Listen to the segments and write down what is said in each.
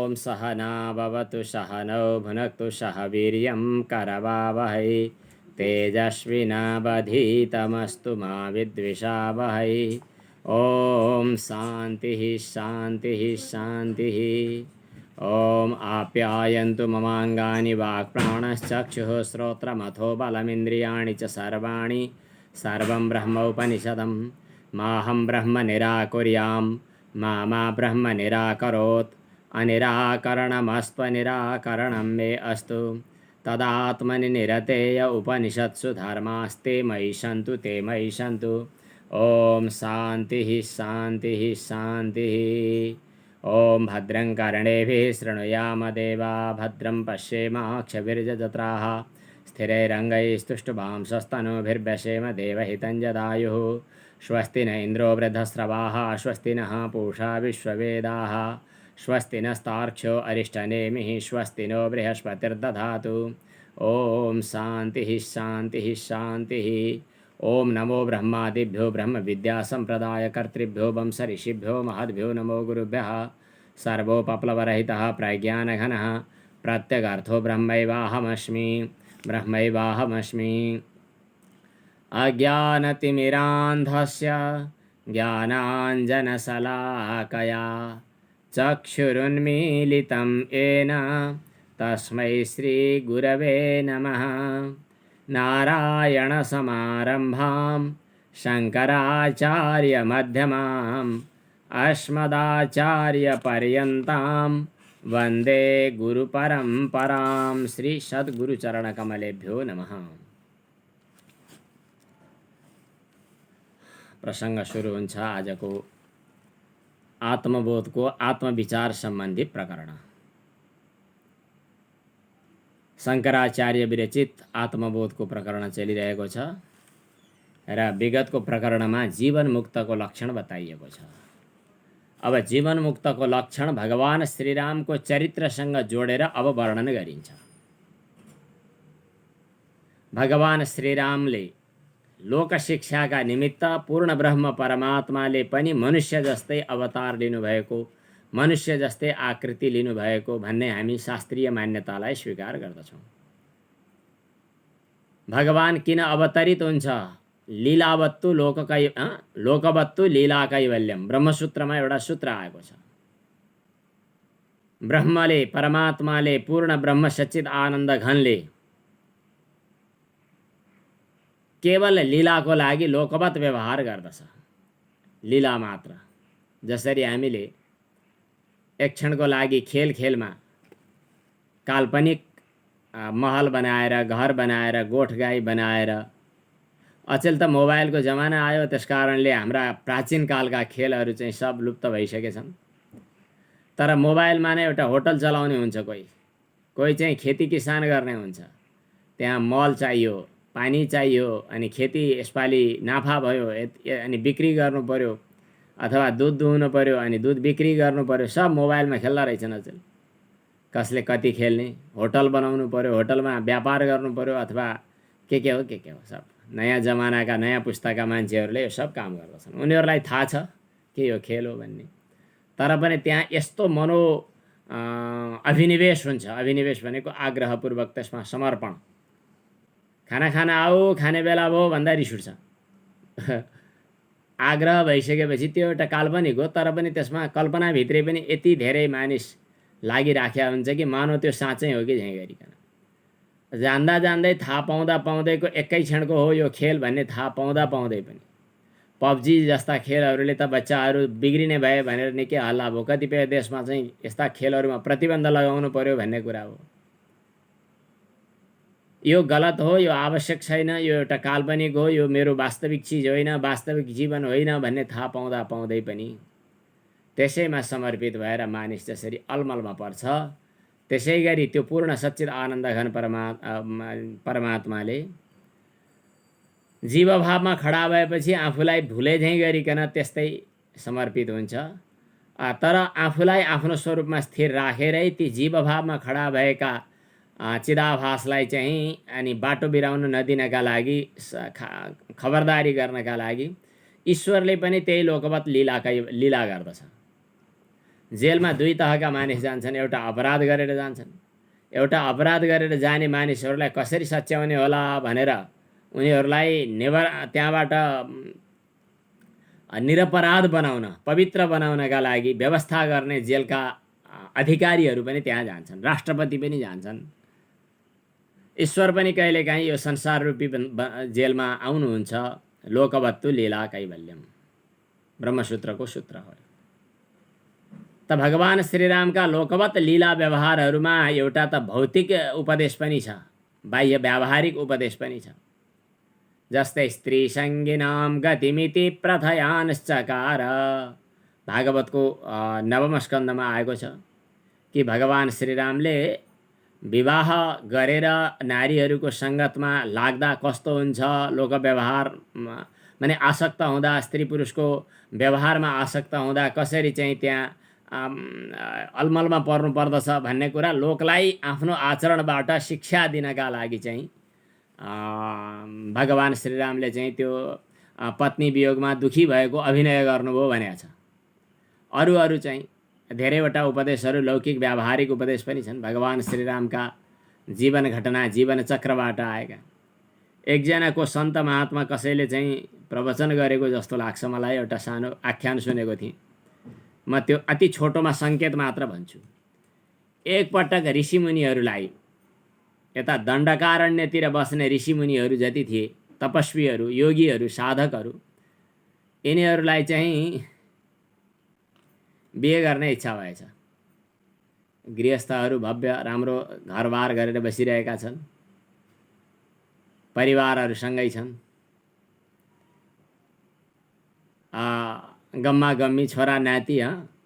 ॐ सहना भवतु सहनौ भुनक्तु सह वीर्यं करवावहै तेजस्विनावधीतमस्तु मा विद्विषावहै। ॐ शान्तिः शान्तिः शान्तिः। ॐ आप्यायन्तु ममाङ्गानि वाक्प्राणश्चक्षुः श्रोत्रमथो बलमिन्द्रियाणि च सर्वाणि सर्वं ब्रह्मोपनिषदं माहं ब्रह्म निराकुर्यां मा ब्रह्म निराकरोत् अनिराकरणमस्त्वनिराकरणं मे अस्तु तदात्मनि निरतेय उपनिषत्सु धर्मास्ते मयि सन्तु ते मयि सन्तु। ॐ शान्तिः शान्तिः शान्तिः। ॐ भद्रं कर्णेभिः शृणुयाम देवा भद्रं पश्येमाक्षभिर्यजत्राः स्थिरैरङ्गैस्तुष्टुवांसस्तनूभिर्व्यसेम देवहितं जदायुः। स्वस्ति न इन्द्रो वृद्धस्रवाः स्वस्ति नः पूषा विश्ववेदाः स्वस्ति नस्तार्क्ष्यो अरिष्टनेमिः स्वस्ति नो बृहस्पतिर्दधातु। ॐ शान्तिः शान्तिः शान्तिः। ॐ नमो ब्रह्मादिभ्यो ब्रह्म विद्यासम्प्रदायकर्तृभ्यो वंशऋषिभ्यो महद्भ्यो नमो गुरुभ्यः। सर्वोपप्लवरहितः प्रज्ञानघनः प्रत्यगर्थो ब्रह्मैवाहमस्मि ब्रह्मैवाहमस्मि। अज्ञानतिमिरान्धस्य ज्ञानाञ्जनशलाकया चक्षुरुन्मीलितं येन तस्मै श्रीगुरवे नमः। नारायणसमारम्भां शङ्कराचार्यमध्यमाम् अस्मदाचार्यपर्यन्तां वन्दे गुरुपरम्परां। श्री सद्गुरुचरणकमलेभ्यो नमः। प्रसंग सुरु हुन्छ आजको आत्मबोधको आत्मविचार सम्बन्धी प्रकरण। शङ्कराचार्य विरचित आत्मबोधको प्रकरण चलिरहेको छ र विगतको प्रकरणमा जीवन मुक्तको लक्षण बताइएको छ। अब जीवन मुक्तको लक्षण भगवान श्रीरामको चरित्रसँग जोडेर अब वर्णन गरिन्छ। भगवान श्रीरामले लोकशिक्षाका निमित्त पूर्ण ब्रह्म परमात्माले पनि मनुष्य जस्तै अवतार लिनुभएको मनुष्य जस्तै आकृति लिनुभएको भन्ने हामी शास्त्रीय मान्यतालाई स्वीकार गर्दछौँ। भगवान किन अवतरित हुन्छ? लीलावत्तु लोकवत्तु लीला कैवल्यम ब्रह्मसूत्रमा एउटा सूत्र आएको छ। ब्रह्मले परमात्माले पूर्ण ब्रह्म सच्चिद आनन्द घनले केवल लीलाको लागि लोकवत व्यवहार गर्दछ। लीला मात्र। जसरी हामीले एक क्षणको लागि खेलमा काल्पनिक महल बनाएर घर बनाएर गोठगाई बनाएर, अचेल त मोबाइलको जमाना आयो त्यसकारणले हाम्रा प्राचीन कालका खेलहरू चाहिँ सब लुप्त भइसकेछन्। तर मोबाइलमा नै एउटा होटल चलाउने हुन्छ, कोही चाहिँ खेती किसान गर्ने हुन्छ। त्यहाँ मल चाहियो, पानी चाहियो, अनि खेती यसपालि नाफा भयो अनि बिक्री गर्नु पर्यो, अथवा दुध दुहुनु पर्यो अनि दुध बिक्री गर्नु पर्यो। सब मोबाइलमा खेल्दा रहेछन् अचेल। कसले कति खेल्ने, होटल बनाउनु पर्यो, होटलमा व्यापार गर्नु पर्यो, अथवा के हो सब नयाँ जमानाका नयाँ पुस्ताका मान्छेहरूले यो सब काम गर्दछन्। उनीहरूलाई थाहा छ के यो खेल हो भन्ने। तर पनि त्यहाँ यस्तो मनो अभिनिवेश हुन्छ। अभिनिवेश भनेको आग्रहपूर्वक त्यसमा समर्पण। खाना खान आऊ, खाने बेला भयो भन्दा रिस उठ्छ। आग्रह भइसकेपछि त्यो एउटा काल्पनिक हो, तर पनि त्यसमा कल्पनाभित्रै पनि यति धेरै मानिस लागिराखेका हुन्छ कि मानव त्यो साँच्चै हो कि झैँ गरिकन। जान्दा जान्दै थाहा पाउँदैको एकै क्षणको हो यो खेल भन्ने थाहा पाउँदै पनि पब्जी जस्ता खेलहरूले त बच्चाहरू बिग्रिने भए भनेर निकै हल्ला भयो। कतिपय देशमा चाहिँ यस्ता खेलहरूमा प्रतिबन्ध लगाउनु पर्यो भन्ने कुरा हो। यो गलत हो, यो आवश्यक छैन, यो एउटा काल्पनिक हो, यो मेरो वास्तविक चिज होइन, वास्तविक जीवन होइन भन्ने थाहा पाउँदै पनि त्यसैमा समर्पित भएर मानिस जसरी अलमलमा पर्छ, त्यसै गरी त्यो पूर्ण सच्चिद आनन्द घन परमात्माले जीवभावमा खडा भएपछि आफूलाई भुले झैँ गरिकन त्यस्तै समर्पित हुन्छ। तर आफूलाई आफ्नो स्वरूपमा स्थिर राखेरै ती जीवभावमा खडा भएका चिदाभासलाई चाहिँ अनि बाटो बिराउन नदिनका लागि, खबरदारी गर्नका लागि ईश्वरले पनि त्यही लोकवत लीला गर्दछ। जेलमा दुई तहका मानिस जान्छन्। एउटा अपराध गरेर जान्छन्। एउटा अपराध गरेर जाने मानिसहरूलाई कसरी सच्याउने होला भनेर उनीहरूलाई त्यहाँबाट निरपराध बनाउन, पवित्र बनाउनका लागि व्यवस्था गर्ने जेलका अधिकारीहरू पनि त्यहाँ जान्छन्। राष्ट्रपति पनि जान्छन्। ईश्वर पनि कहिलेकाहीँ यो संसार रूपी जेलमा आउनुहुन्छ। लोकवत्तु लीला कैवल्यम ब्रह्मसूत्रको सूत्र हो। त भगवान श्रीरामका लोकवत लीला व्यवहारहरूमा एउटा त भौतिक उपदेश पनि छ, बाह्य व्यावहारिक उपदेश पनि छ। जस्तै स्त्री सङ्गिनाम गतिमिति प्रथयानश्चकार, भागवतको 9औं स्कन्धमा आएको छ कि भगवान श्रीरामले विवाह गरेर नारीहरूको सङ्गतमा लाग्दा कस्तो हुन्छ, लोक व्यवहार माने आसक्त हुँदा, स्त्री पुरुषको व्यवहारमा आसक्त हुँदा कसरी चाहिँ त्यहाँ अलमलमा पर्नु पर्दछ भन्ने कुरा लोकलाई आफ्नो आचरणबाट शिक्षा दिनका लागि चाहिँ भगवान श्रीरामले चाहिँ त्यो पत्नी वियोगमा दुखी भएको अभिनय गर्नुभयो भनेको छ। अरू चाहिँ धेरैवटा उपदेशहरू लौकिक व्यावहारिक उपदेश पनि छन्। भगवान श्रीरामका जीवन घटना, जीवन चक्रबाट आएका। एकजनाको सन्त महात्मा कसैले चाहिँ प्रवचन गरेको जस्तो लाग्छ मलाई। एउटा सानो आख्यान सुनेको थिएँ म, त्यो अति छोटोमा सङ्केत मात्र भन्छु। एकपटक ऋषिमुनिहरूलाई, यता दण्डकारण्यतिर बस्ने ऋषिमुनिहरू जति थिए, तपस्वीहरू, योगीहरू, साधकहरू, यिनीहरूलाई चाहिँ बिहे गर्ने इच्छा भएछ। गृहस्थहरू भव्य राम्रो घरबार गरेर बसिरहेका छन्, परिवारहरूसँगै छन्, गम्मा गम्मी छोरा नाति,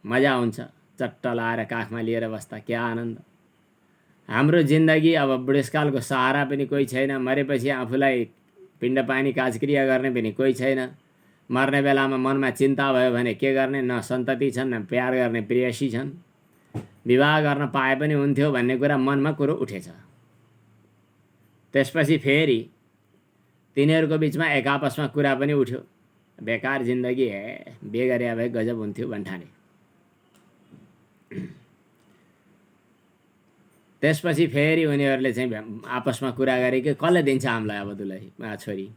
मजा हुन्छ चट्ट लाएर काखमा लिएर बस्दा, क्या आनन्द। हाम्रो जिन्दगी अब बुढेसकालको सहारा पनि कोही छैन, मरेपछि आफूलाई पिण्डपानी काजक्रिया गर्ने पनि कोही छैन। मर्ने बेलामा मनमा चिन्ता भयो भने के गर्ने, न सन्तति छन्, न प्यार गर्ने प्रेयसी छन्। विवाह गर्न पाए पनि हुन्थ्यो भन्ने कुरा मनमा कुरो उठेछ। त्यसपछि फेरि तिनीहरूको बिचमा एक आपसमा कुरा पनि उठ्यो, बेकार जिन्दगी है, बिहे गरे भए गजब हुन्थ्यो भन्ठाने। त्यसपछि फेरि उनीहरूले चाहिँ आपसमा कुरा गरे कि कसले दिन्छ हामीलाई अब दुलै छोरी,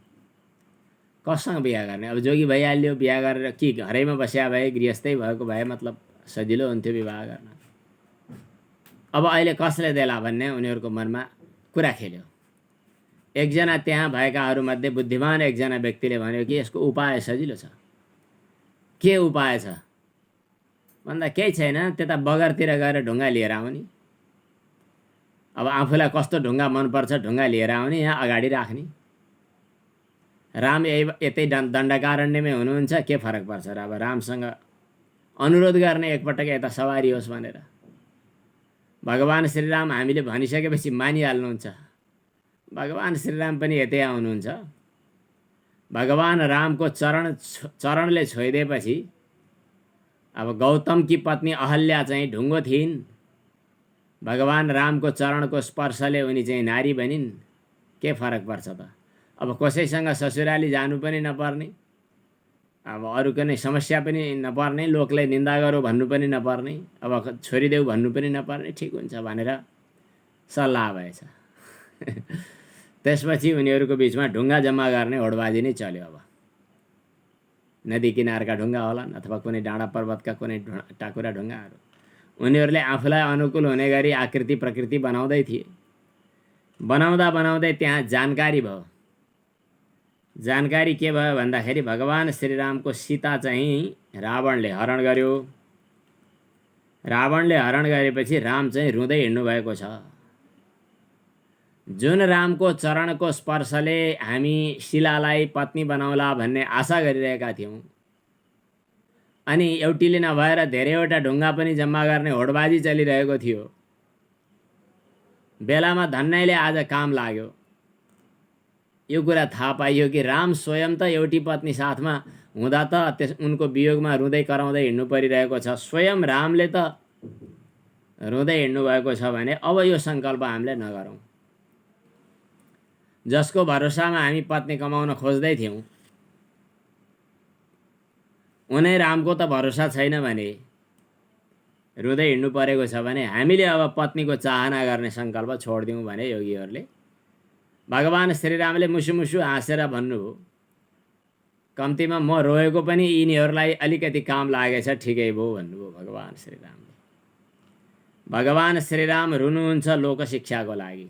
कसँग बिहा गर्ने। अब जोगी भइहाल्यो, बिहा गरेर कि घरैमा बस्या भए, गृहस्थै भएको भए मतलब सजिलो हुन्थ्यो विवाह गर्न। अब अहिले कसले देला भन्ने उनीहरूको मनमा कुरा खेल्यो। एकजना त्यहाँ भएकाहरूमध्ये बुद्धिमान एकजना व्यक्तिले भन्यो कि यसको उपाय सजिलो छ। के उपाय छ भन्दा केही छैन, त्यता बगरतिर गएर ढुङ्गा लिएर आउने। अब आफूलाई कस्तो ढुङ्गा मनपर्छ ढुङ्गा लिएर आउने, यहाँ अगाडि राख्ने। राम यतै दण्डकारण्यमै हुनुहुन्छ, के फरक पर्छ र। अब रामसँग अनुरोध गर्ने एकपटक यता सवारी होस् भनेर। भगवान श्रीराम हामीले भनिसकेपछि मानिहाल्नुहुन्छ। भगवान श्रीराम पनि यतै आउनुहुन्छ। भगवान रामको चरणले छोइदिएपछि अब गौतमकी पत्नी अहल्या चाहिँ ढुङ्गो थिइन्, भगवान रामको चरणको स्पर्शले उनी चाहिँ नारी बनिन्। के फरक पर्छ त। अब कसैसँग ससुराली जानु पनि नपर्ने, अब अरू कुनै समस्या पनि नपर्ने, लोकले निन्दा गरौँ भन्नु पनि नपर्ने, अब छोडिदेऊ भन्नु पनि नपर्ने, ठिक हुन्छ भनेर सल्लाह भएछ। त्यसपछि उनीहरूको बिचमा ढुङ्गा जम्मा गर्ने होडबाजी नै चल्यो। अब नदी किनारका ढुङ्गा होलान् अथवा कुनै डाँडा पर्वतका कुनै टाकुरा ढुङ्गाहरू। उनीहरूले आफूलाई अनुकूल हुने गरी आकृति प्रकृति बनाउँदै थिए। बनाउँदा बनाउँदै त्यहाँ जानकारी भयो। जानकारी के भयो भन्दाखेरि भगवान श्रीरामको सीता चाहिँ रावणले हरण गर्यो। रावणले हरण गरेपछि राम चाहिँ रुँदै हिँड्नु भएको छ। जुन रामको चरणको स्पर्शले हामी शिलालाई पत्नी बनाउला भन्ने आशा गरिरहेका थियौँ, अनि एउटीले नभएर धेरैवटा ढुङ्गा पनि जम्मा गर्ने होडबाजी चलिरहेको थियो। बेलामा धन्नैले आज काम लाग्यो। यो कुरा थाहा पाइयो कि राम स्वयं त एउटी पत्नी साथमा हुँदा त उनको वियोगमा रुँदै कराउँदै हिँड्नु परिरहेको छ। स्वयं रामले त रुँदै हिँड्नु भएको छ भने अब यो सङ्कल्प हामीले नगरौँ। जसको भरोसामा हामी पत्नी कमाउन खोज्दै थियौँ उनै रामको त भरोसा छैन भने रुँदै हिँड्नु परेको छ भने हामीले अब पत्नीको चाहना गर्ने सङ्कल्प छोडिदिउँ भने योगीहरूले भगवान् श्रीरामले मुसु मुसु हाँसेर भन्नुभयो, कम्तीमा म रोएको पनि यिनीहरूलाई अलिकति काम लागेछ, ठिकै भयो भन्नुभयो भगवान् श्रीरामले। भगवान् श्रीराम रुनुहुन्छ लोकशिक्षाको लागि।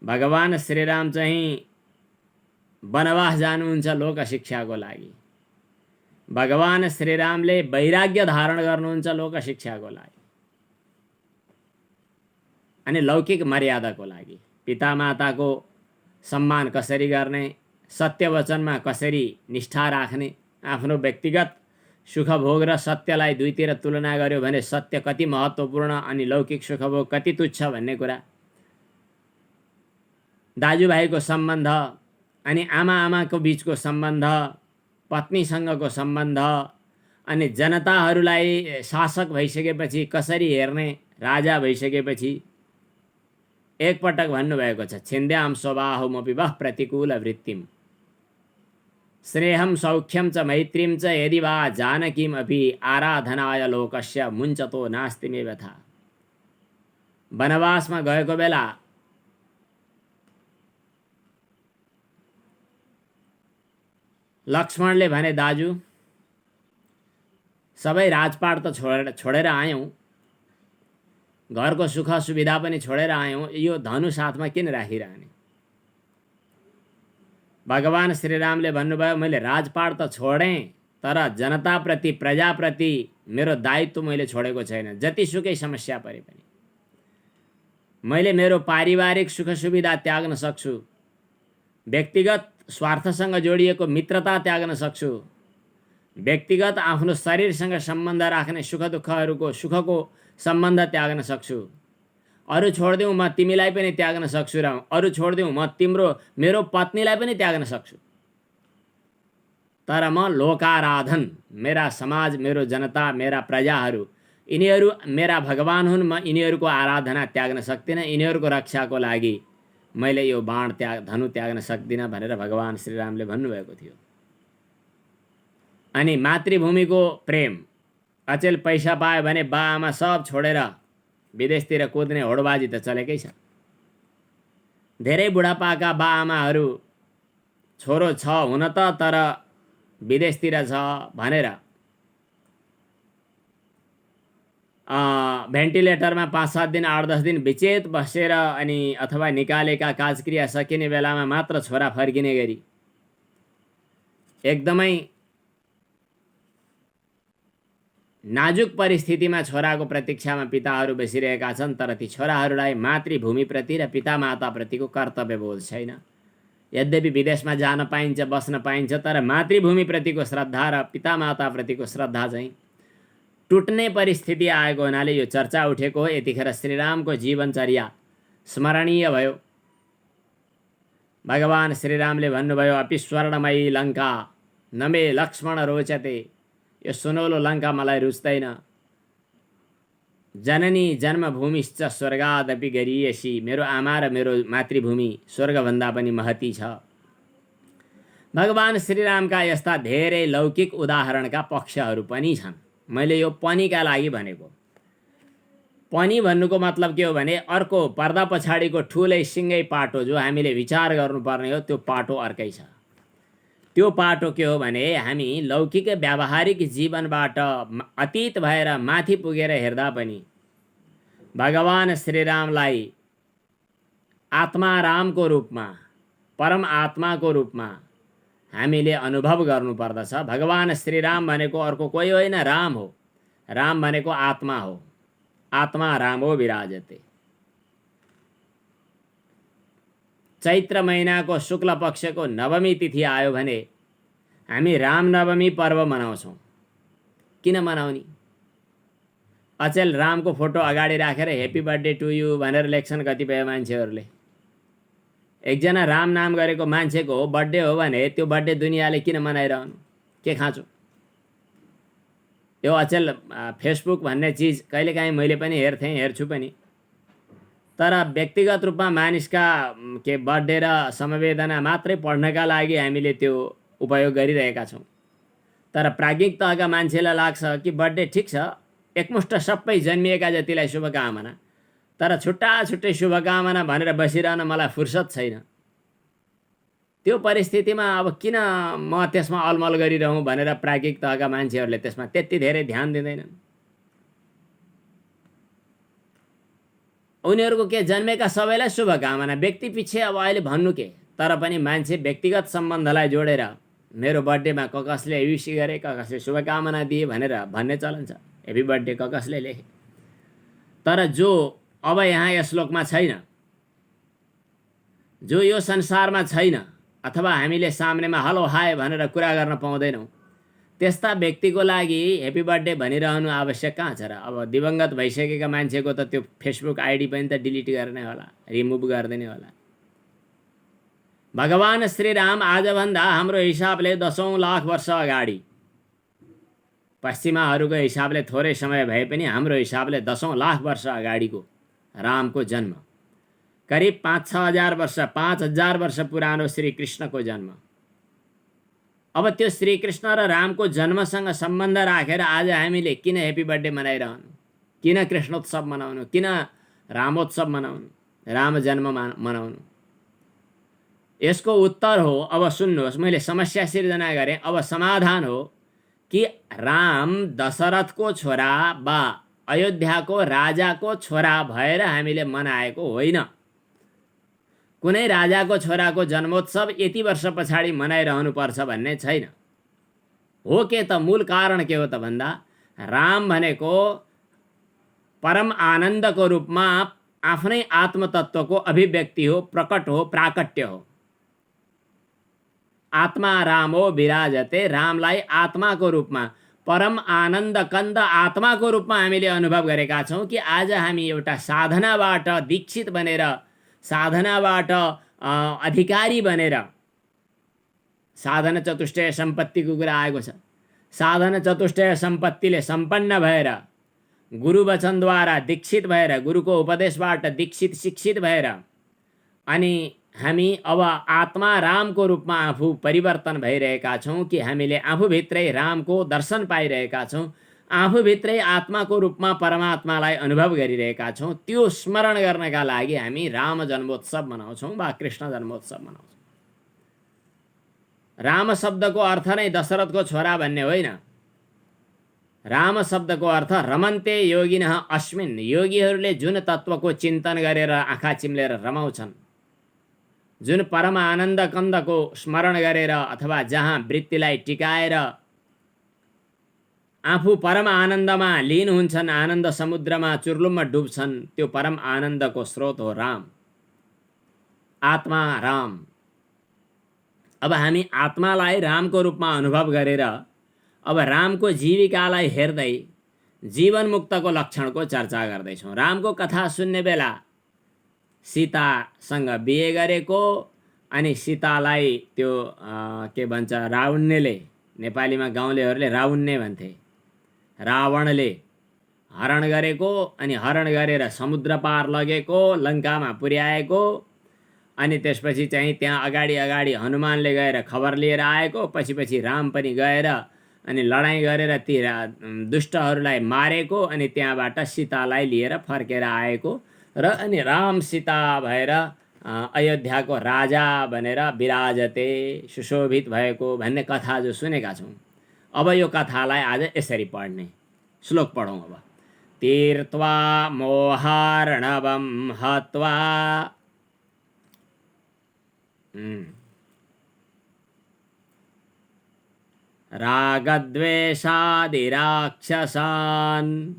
भगवान् श्रीराम चाहिँ वनवास जानुहुन्छ लोकशिक्षाको लागि। भगवान् श्रीरामले वैराग्य धारण गर्नुहुन्छ लोकशिक्षाको लागि अनि लौकिक मर्यादाको लागि। पितामाताको सम्मान कसरी गर्ने, सत्य वचनमा कसरी निष्ठा राख्ने, आफ्नो व्यक्तिगत सुखभोग र सत्यलाई दुईतिर तुलना गर्यो भने सत्य कति महत्त्वपूर्ण अनि लौकिक सुखभोग कति तुच्छ भन्ने कुरा, दाजुभाइको सम्बन्ध अनि आमाको बिचको सम्बन्ध, पत्नीसँगको सम्बन्ध अनि जनताहरूलाई शासक भइसकेपछि कसरी हेर्ने, राजा भइसकेपछि एकपटक भन्नुभएको छ, छिन्द्याम स्वबाहुमपि वः प्रतिकूल वृत्तिम स्नेहम सौख्यम च मैत्रीम च यदि वा जानकीम अपि आराधनाय लोकस्य मुञ्चतो नास्ति मे व्यथा। वनवासमा गएको बेला लक्ष्मणले भने, दाजु सबै राजपाट त छोडेर आयौँ, घरको सुख सुविधा पनि छोडेर आयौँ, यो धनु साथमा किन राखिरहने? भगवान् श्रीरामले भन्नुभयो, मैले राजपाट त छोडेँ तर जनताप्रति प्रजाप्रति मेरो दायित्व मैले छोडेको छैन। जतिसुकै समस्या परे पनि मैले मेरो पारिवारिक सुख सुविधा त्याग्न सक्छु, व्यक्तिगत स्वार्थसँग जोडिएको मित्रता त्याग्न सक्छु, व्यक्तिगत आफ्नो शरीरसँग सम्बन्ध राख्ने सुख दुःखहरूको सुखको सम्बन्ध त्याग्न सक्छु। अरू छोडिदिउँ म तिमीलाई पनि त्याग्न सक्छु र अरू छोडिदिउँ म मेरो पत्नीलाई पनि त्याग्न सक्छु, तर म लोकाराधन, मेरा समाज, मेरो जनता, मेरा प्रजाहरू, यिनीहरू मेरा भगवान हुन्, म यिनीहरूको आराधना त्याग्न सक्दिनँ, यिनीहरूको रक्षाको लागि मैले यो धनु त्याग्न सक्दिनँ भनेर भगवान् श्रीरामले भन्नुभएको थियो। अनि मातृभूमिको प्रेम, अचेल पैसा पायो भने बा आमा सब छोडेर विदेशतिर कुद्ने होडबाजी त चलेकै छ। धेरै बुढापाका बा आमाहरू छोरो छ हुन त तर विदेशतिर छ भनेर भेन्टिलेटरमा 5-7 दिन 8-10 दिन विचेत बसेर अनि अथवा निकालेका काजक्रिया सकिने बेलामा मात्र छोरा फर्किने गरी एकदमै नाजुक परिस्थितिमा छोराको प्रतीक्षामा पिताहरू बसिरहेका छन्, तर ती छोराहरूलाई मातृभूमिप्रति र पितामाताप्रतिको कर्तव्यबोध छैन। यद्यपि विदेशमा जान पाइन्छ, बस्न पाइन्छ, तर मातृभूमिप्रतिको श्रद्धा र पितामाताप्रतिको श्रद्धा चाहिँ टुट्ने परिस्थिति आएको हुनाले यो चर्चा उठेको हो। यतिखेर श्रीरामको जीवनचर्या स्मरणीय भयो। भगवान् श्रीरामले भन्नुभयो, अपि स्वर्णमयी लङ्का न मे लक्ष्मण रोचते, यो सुनौलो लङ्का मलाई रुच्दैन। जननी जन्मभूमिश्च स्वर्गादपि गरीयसी, मेरो आमा र मेरो मातृभूमि स्वर्गभन्दा पनि महती छ। भगवान् श्रीरामका यस्ता धेरै लौकिक उदाहरणका पक्षहरू पनि छन्। मैले यो पनिका लागि भनेको। पनि भन्नुको मतलब के हो भने अर्को पर्दा पछाडिको ठुलै सिङ्गै पाटो जो हामीले विचार गर्नुपर्ने हो, त्यो पाटो अर्कै छ। त्यो पाटो के हो भने हामी लौकिक व्यावहारिक जीवनबाट अतीत भएर माथि पुगेर हेर्दा पनि भगवान् श्रीरामलाई आत्मारामको रूपमा, परम आत्माको रूपमा हामीले अनुभव गर्नुपर्दछ। भगवान् श्रीराम भनेको अर्को कोही होइन, राम हो। राम भनेको आत्मा हो। आत्मा रामो विराजते। चैत्र महिनाको शुक्ल पक्षको नवमी तिथि आयो भने हामी रामनवमी पर्व मनाउँछौँ। किन मनाउने? अचेल रामको फोटो अगाडि राखेर हेप्पी बर्थडे टु यु भनेर लेख्छन् कतिपय मान्छेहरूले। एकजना राम नाम गरेको मान्छेको बर्थडे हो भने त्यो बर्थडे दुनियाँले किन मनाइरहनु? के खाँचो? यो अचेल फेसबुक भन्ने चिज कहिलेकाहीँ मैले पनि हेर्छु पनि, तर व्यक्तिगत रूपमा मानिसका के बर्थडे र समवेदना मात्रै पढ्नका लागि हामीले त्यो उपयोग गरिरहेका छौँ। तर प्राज्ञिक तहका मान्छेलाई लाग्छ कि बर्थडे ठिक छ, एकमुष्ट सबै जन्मिएका जतिलाई शुभकामना, तर छुट्टा छुट्टै शुभकामना भनेर बसिरहन मलाई फुर्सद छैन। त्यो परिस्थितिमा अब किन म त्यसमा अलमल गरिरहँ भनेर प्राज्ञिक तहका मान्छेहरूले त्यसमा त्यति धेरै ध्यान दिँदैनन्। उनीहरूको के जन्मेका सबैलाई शुभकामना, व्यक्ति पछि अब अहिले भन्नु के, तर पनि मान्छे व्यक्तिगत सम्बन्धलाई जोडेर मेरो बर्थडेमा कसले विश गरे, कसले शुभकामना दिए भनेर भन्ने चलन छ। ह्याप्पी बर्थडे कसले लेखे। तर जो अब यहाँ यस श्लोकमा छैन, जो यो संसारमा छैन, अथवा हामीले सामनेमा हलो हाय भनेर कुरा गर्न पाउँदैनौँ, त्यस्ता व्यक्तिको लागि ह्याप्पी बर्थडे भनिरहनु आवश्यक कहाँ छ र। अब दिवंगत भइसकेका मान्छेको त त्यो फेसबुक आइडी पनि त डिलिट गर्ने होला, रिमुभ गरिदिने होला। भगवान श्रीराम आजभन्दा हाम्रो हिसाबले 10औं लाख वर्ष अगाडि, पश्चिमाहरूको हिसाबले थोरै समय भए पनि हाम्रो हिसाबले 10औं लाख वर्ष अगाडिको रामको जन्म, करिब 5-6 हजार वर्ष, 5000 वर्ष पुरानो श्री कृष्णको जन्म। अब त्यो श्री कृष्ण र रामको जन्मसँग सम्बन्ध राखेर आज हामीले किन ह्याप्पी बर्थडे मनाइरहनु, किन कृष्णोत्सव मनाउनु, किन रामोत्सव मनाउनु, राम जन्म मनाउनु? यसको उत्तर हो, अब सुन्नुहोस्, मैले समस्या सिर्जना गरेँ, अब समाधान हो कि राम दशरथको छोरा वा अयोध्याको राजाको छोरा भएर हामीले मनाएको होइन। कुनै राजाको छोराको जन्मोत्सव यति वर्ष पछाडि मनाइरहनु पर्छ भन्ने छैन। हो के त मूल कारण के हो त भन्दा, राम भनेको परम आनन्दको रूपमा आफ्नै आत्मतत्त्वको अभिव्यक्ति हो, प्रकट हो, प्राकट्य हो। आत्मा रामो विराजते, रामलाई आत्माको रूपमा, परम आनन्द कन्द आत्माको रूपमा हामीले अनुभव गरेका छौँ कि आज हामी एउटा साधनाबाट दीक्षित बनेर, साधनाबाट अधिकारी बनेर, साधन चतुष्टय सम्पत्तिको कुरा आएको छ, साधन चतुष्टय सम्पत्तिले सम्पन्न भएर, गुरु वचनद्वारा दीक्षित भएर, गुरुको उपदेशबाट दीक्षित शिक्षित भएर, अनि हामी अब आत्मा रामको रूपमा आफू परिवर्तन भइरहेका छौँ कि हामीले आफूभित्रै रामको दर्शन पाइरहेका छौँ, आफूभित्रै आत्माको रूपमा परमात्मालाई अनुभव गरिरहेका छौँ। त्यो स्मरण गर्नका लागि हामी राम जन्मोत्सव मनाउँछौँ वा कृष्ण जन्मोत्सव मनाउँछौँ। राम शब्दको अर्थ नै दशरथको छोरा भन्ने होइन। राम शब्दको अर्थ रमन्ते योगिनः अस्मिन्, योगीहरूले जुन तत्त्वको चिन्तन गरेर आँखा चिम्लेर रमाउँछन्, जुन परम आनन्द कन्दको स्मरण गरेर अथवा जहाँ वृत्तिलाई टिकाएर आफू परम आनन्दमा लीन हुन्छन्, आनन्द समुद्रमा चुर्लुममा डुब्छन्, त्यो परम आनन्दको स्रोत हो राम, आत्मा राम। अब हामी आत्मालाई रामको रूपमा अनुभव गरेर अब रामको जीविकालाई हेर्दै जीवन मुक्तको लक्षणको चर्चा गर्दैछौँ। रामको कथा सुन्ने बेला सीतासँग बिहे गरेको, अनि सीतालाई त्यो के भन्छ रावणले, नेपालीमा गाउँलेहरूले रावण्य भन्थे, रावणले हरण गरेको, अनि हरण गरेर समुद्र पार लगेको, लङ्कामा पुर्याएको, अनि त्यसपछि चाहिँ त्यहाँ अगाडि अगाडि हनुमानले गएर खबर लिएर आएको, पछि पछि राम पनि गएर अनि लडाइँ गरेर ती दुष्टहरूलाई मारेको, अनि त्यहाँबाट सीतालाई लिएर फर्केर आएको र अनि राम सीता भएर अयोध्याको राजा बनेर विराजते, सुशोभित भएको भन्ने कथा जो सुनेका छौँ। अब यो कथालाई आज यसरी पढ्ने। श्लोक पढौँ अब। तीर्त्वा मोहार्णवं हत्वा, रागद्वेषादिराक्षसान्,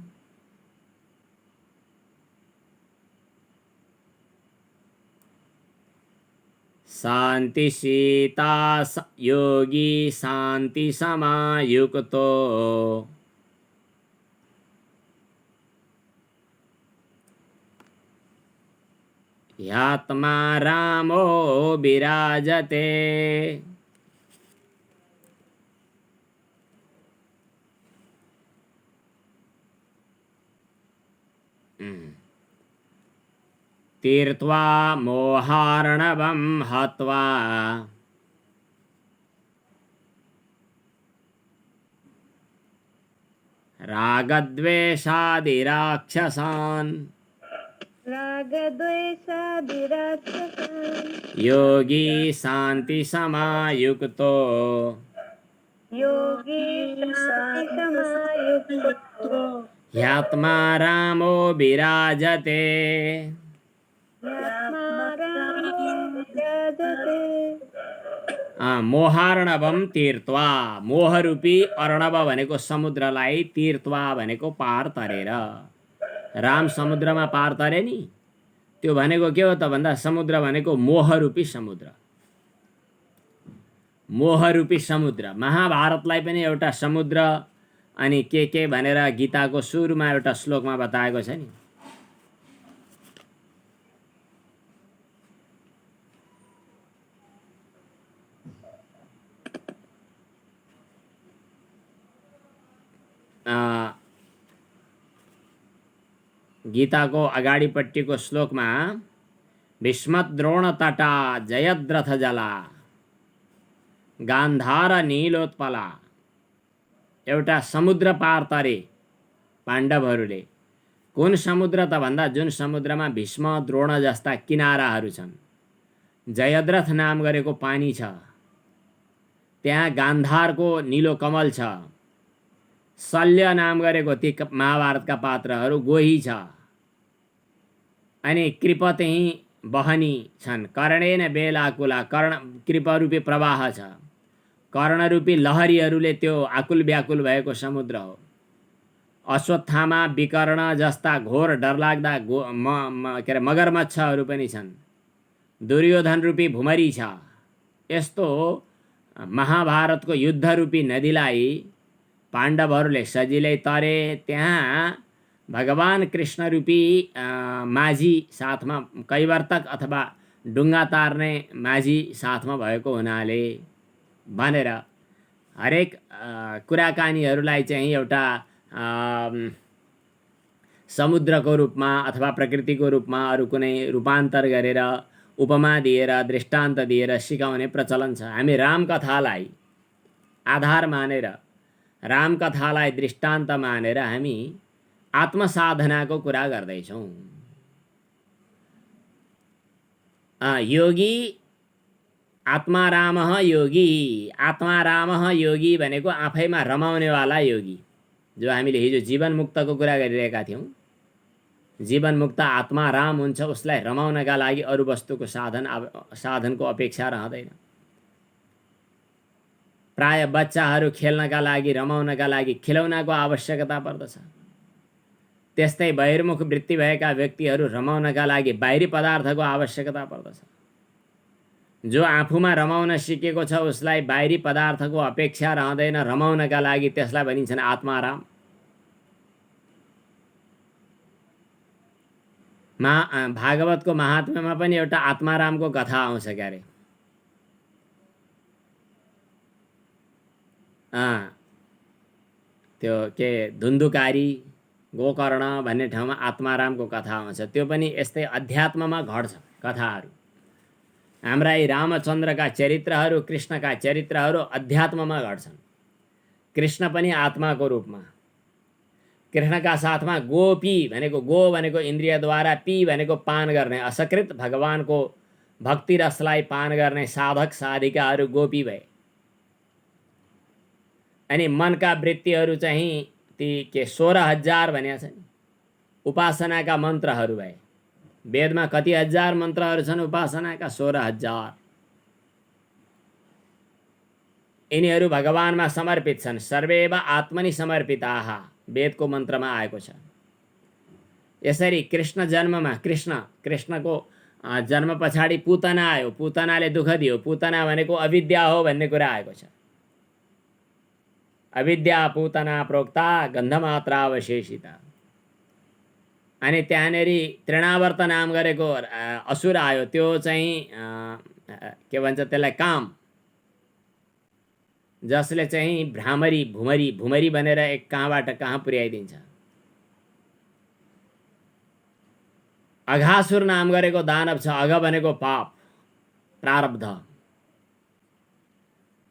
शान्तिशीता योगी शान्ति समायुक्तो, ह्यात्मा रामो विराजते। तीर्त्वा मोहार्णवं हत्वा, रागद्वेषादिराक्षसान् रागद्वेषादिराक्षसान् योगी शान्तिसमायुक्तो योगी शान्तिसमायुक्तो ह्यात्मा रामो विराजते यात्मा रामो विराजते। मोहार्णवम तीर्त्वा, मोहरूपी अर्णव भनेको समुद्रलाई तीर्त्वा भनेको पार तरेर। राम समुद्रमा पार तरे नि, त्यो भनेको के हो त भन्दा समुद्र भनेको मोहरूपी समुद्र। मोहरूपी समुद्र, महाभारतलाई पनि एउटा समुद्र अनि के भनेर गीताको सुरुमा एउटा श्लोकमा बताएको छ नि। गीताको अगाडिपट्टिको श्लोकमा भीष्मद्रोण तटा जयद्रथ जला गान्धार नीलोत्पला, एउटा समुद्र पार तरे पाण्डवहरूले। कुन समुद्र त भन्दा जुन समुद्रमा भीष्म द्रोण जस्ता किनाराहरू छन्, जयद्रथ नाम गरेको पानी छ, त्यहाँ गान्धारको नीलो कमल छ, शल्य नाम गरेको ती महाभारतका पात्रहरू गोही छ, अनि कृपतेही बहनी छन्, कर्णेन बेलाकुला, कर्ण कृपरूपी प्रवाह छ, कर्णरूपी लहरीहरूले त्यो आकुल व्याकुल भएको समुद्र हो। अश्वत्थामा विकर्ण जस्ता घोर डरलाग्दा के अरे मगरमच्छहरू पनि छन्, दुर्योधन रूपी भुमरी छ। यस्तो महाभारतको युद्धरूपी नदीलाई पाण्डवहरूले सजिलै तरे। त्यहाँ भगवान कृष्ण रूपी माझी साथमा, कैवर्तक अथवा डुङ्गा तार्ने माझी साथमा भएको हुनाले भनेर हरेक कुराकानीहरूलाई चाहिँ एउटा समुद्रको रूपमा अथवा प्रकृतिको रूपमा अरू कुनै रूपान्तर गरेर उपमा दिएर दृष्टान्त दिएर सिकाउने प्रचलन छ। हामी रामकथालाई आधार मानेर, रामकथालाई दृष्टान्त मानेर हामी आत्मसाधनाको कुरा गर्दैछौँ। योगी आत्मारामः योगी, आत्मारामः योगी भनेको आफैमा रमाउनेवाला योगी। जो हामीले हिजो जीवन मुक्तको कुरा गरिरहेका थियौँ, जीवन मुक्त आत्माराम हुन्छ, उसलाई रमाउनका लागि अरू वस्तुको साधनको अपेक्षा रहँदैन। प्राय बच्चाहरू खेल्नका लागि, रमाउनका लागि खेलौनाको आवश्यकता पर्दछ। त्यस्तै बहिर्मुख वृत्ति भएका व्यक्तिहरू रमाउनका लागि बाहिरी पदार्थको आवश्यकता पर्दछ। जो आफूमा रमाउन सिकेको छ उसलाई बाहिरी पदार्थको अपेक्षा रहँदैन रमाउनका लागि, त्यसलाई भनिन्छन् आत्माराम। भागवतको महात्म्यमा पनि एउटा आत्मारामको कथा आउँछ क्यारे। त्यो के धुन्धुकारी गोकर्ण भन्ने ठाउँमा आत्मारामको कथा आउँछ। त्यो पनि यस्तै अध्यात्ममा घट्छ कथाहरू। हाम्रा यी रामचन्द्रका चरित्रहरू, कृष्णका चरित्रहरू अध्यात्ममा घट्छन्। कृष्ण पनि आत्माको रूपमा, कृष्णका साथमा गोपी भनेको, गो भनेको इन्द्रियद्वारा, पी भनेको पान गर्ने, असकृत भगवानको भक्ति रसलाई पान गर्ने साधक साधिकाहरू गोपी भए। अनि मनका वृत्तिहरू चाहिँ ती के 16,000 भनेका छन् उपासनाका मन्त्रहरू भए। वेदमा कति हजार मन्त्रहरू छन् उपासनाका? 16,000। यिनीहरू भगवानमा समर्पित छन्। सर्वेव आत्मनि समर्पिताः वेदको मन्त्रमा आएको छ। यसरी कृष्ण जन्ममा, कृष्णको जन्म पछाडि पूतना आयो, पूतनाले दुःख दियो, पूतना भनेको अविद्या हो भन्ने कुरा आएको छ। अविद्या पूतना प्रोक्ता गन्धमात्रावशेषिता। अनि त्यहाँनेरि तृणावर्त नाम गरेको असुर आयो। त्यो चाहिँ के भन्छ त्यसलाई, काम, जसले चाहिँ भ्रामरी भुमरी बनेर एक कहाँबाट कहाँ पुर्याइदिन्छ। अघासुर नाम गरेको दानव छ। अघ भनेको पाप, प्रारब्ध।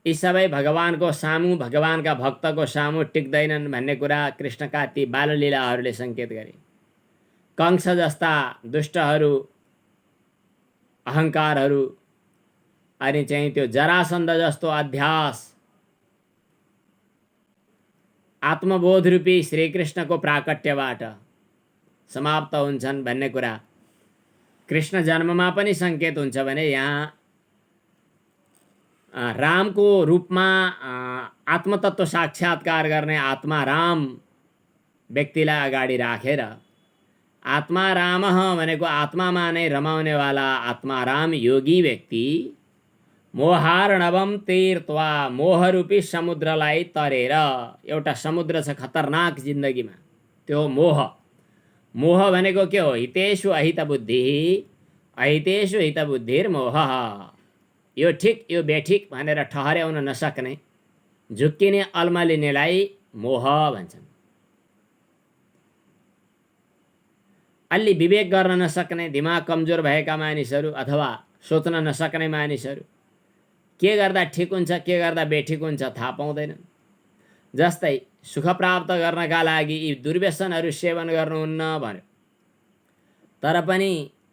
यी सबै भगवानको सामु, भगवानका भक्तको सामु टिक्दैनन् भन्ने कुरा कृष्णका ती बाललीलाहरूले सङ्केत गरे। कंस जस्ता दुष्टहरू, अहङ्कारहरू, अनि चाहिँ त्यो जरासन्ध जस्तो अध्यास आत्मबोध रूपी श्रीकृष्णको प्राकट्यबाट समाप्त हुन्छन् भन्ने कुरा कृष्ण जन्ममा पनि सङ्केत हुन्छ भने यहाँ रामको रूपमा आत्मतत्व साक्षात्कार गर्ने आत्मा राम व्यक्तिलाई अगाडि राखेर आत्मा राम भनेको आत्मामा नै रमाउनेवाला आत्मा राम योगी व्यक्ति मोहार्णवम तीर्त्वा मोहरूपी समुद्रलाई तरेर, एउटा समुद्र छ खतरनाक जिन्दगीमा, त्यो मोह भनेको के हो? हितेषु अहित बुद्धि अहितेषु हित बुद्धिर मोह। यो ठिक यो बेठिक भनेर ठहर्याउन नसक्ने, झुक्किने अल्मलिनेलाई मोह भन्छन्। अलि विवेक गर्न नसक्ने, दिमाग कमजोर भएका मानिसहरू अथवा सोच्न नसक्ने मानिसहरू के गर्दा ठिक हुन्छ के गर्दा बेठिक हुन्छ थाहा पाउँदैनन्। जस्तै सुख प्राप्त गर्नका लागि यी दुर्व्यसनहरू सेवन गर्नुहुन्न भन्यो, तर पनि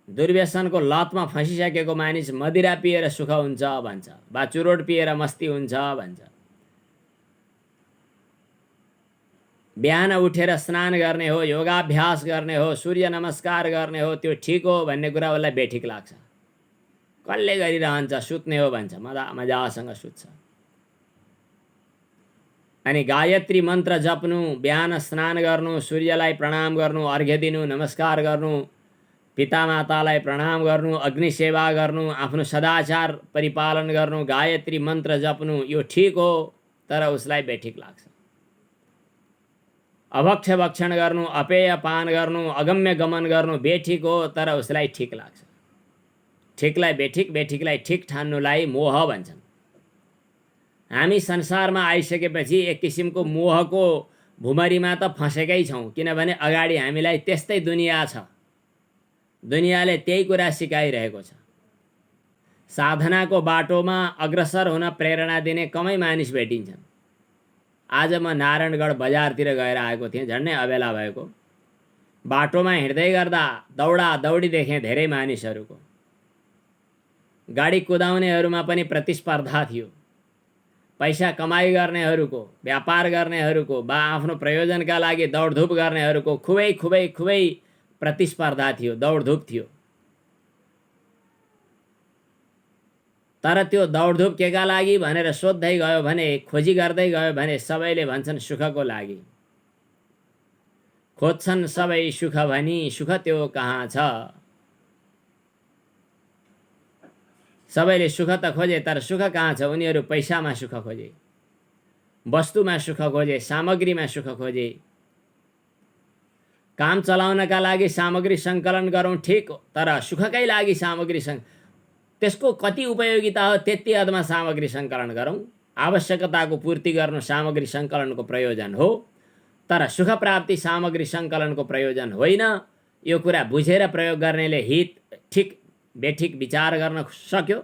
दुर्व्यसनको लतमा फँसिसकेको मानिस मदिरा पिएर सुख हुन्छ भन्छ, वा चुरोट पिएर मस्ती हुन्छ भन्छ। बिहान उठेर स्नान गर्ने हो, योगाभ्यास गर्ने हो, सूर्य नमस्कार गर्ने हो, त्यो ठिक हो भन्ने कुरा उसलाई बेठिक लाग्छ। कसले गरिरहन्छ, सुत्ने हो भन्छ, मजासँग सुत्छ। अनि गायत्री मन्त्र जप्नु, बिहान स्नान गर्नु, सूर्यलाई प्रणाम गर्नु, अर्घ्य दिनु, नमस्कार गर्नु, पितामातालाई प्रणाम गर्नु, अग्नि सेवा गर्नु, आफ्नो सदाचार परिपालन गर्नु, गायत्री मन्त्र जप्नु, यो ठिक हो, तर उसलाई बेठिक लाग्छ। अभक्ष्य भक्षण गर्नु, अपेय पान गर्नु, अगम्य गमन गर्नु बेठिक हो, तर उसलाई ठिक लाग्छ। ठिकलाई बेठिक, बेठिकलाई ठिक ठान्नुलाई मोह भन्छन्। हामी संसारमा आइसकेपछि एक किसिमको मोहको भुमरीमा त फँसेकै छौँ, किनभने अगाडि हामीलाई त्यस्तै दुनियाँ छ, दुनियाँले त्यही कुरा सिकाइरहेको छ। साधनाको बाटोमा अग्रसर हुन प्रेरणा दिने कमै मानिस भेटिन्छन्। आज म नारायणगढ बजारतिर गएर आएको थिएँ, झन्डै अबेला भएको। बाटोमा हिँड्दै गर्दा दौडा दौडी देखेँ धेरै मानिसहरूको। गाडी कुदाउनेहरूमा पनि प्रतिस्पर्धा थियो। पैसा कमाई गर्नेहरूको, व्यापार गर्नेहरूको, वा आफ्नो प्रयोजनका लागि दौडधुप गर्नेहरूको खुबै प्रतिस्पर्धा थियो, दौडधुप थियो। तर त्यो दौडधुप केका लागि भनेर सोध्दै गयो भने, खोजी गर्दै गयो भने सबैले भन्छन् सुखको लागि। खोज्छन् सबै सुख भनी, सुख त्यो कहाँ छ? सबैले सुख त खोजे, तर सुख कहाँ छ? उनीहरू पैसामा सुख खोजे, वस्तुमा सुख खोजे, सामग्रीमा सुख खोजे। काम चलाउनका लागि सामग्री सङ्कलन गरौँ ठिक, तर सुखकै लागि सामग्री त्यसको कति उपयोगिता हो त्यति हदमा सामग्री सङ्कलन गरौँ। आवश्यकताको पूर्ति गर्नु सामग्री सङ्कलनको प्रयोजन हो, तर सुख प्राप्ति सामग्री सङ्कलनको प्रयोजन होइन। यो कुरा बुझेर प्रयोग गर्नेले हित ठिक बेठिक विचार गर्न सक्यो,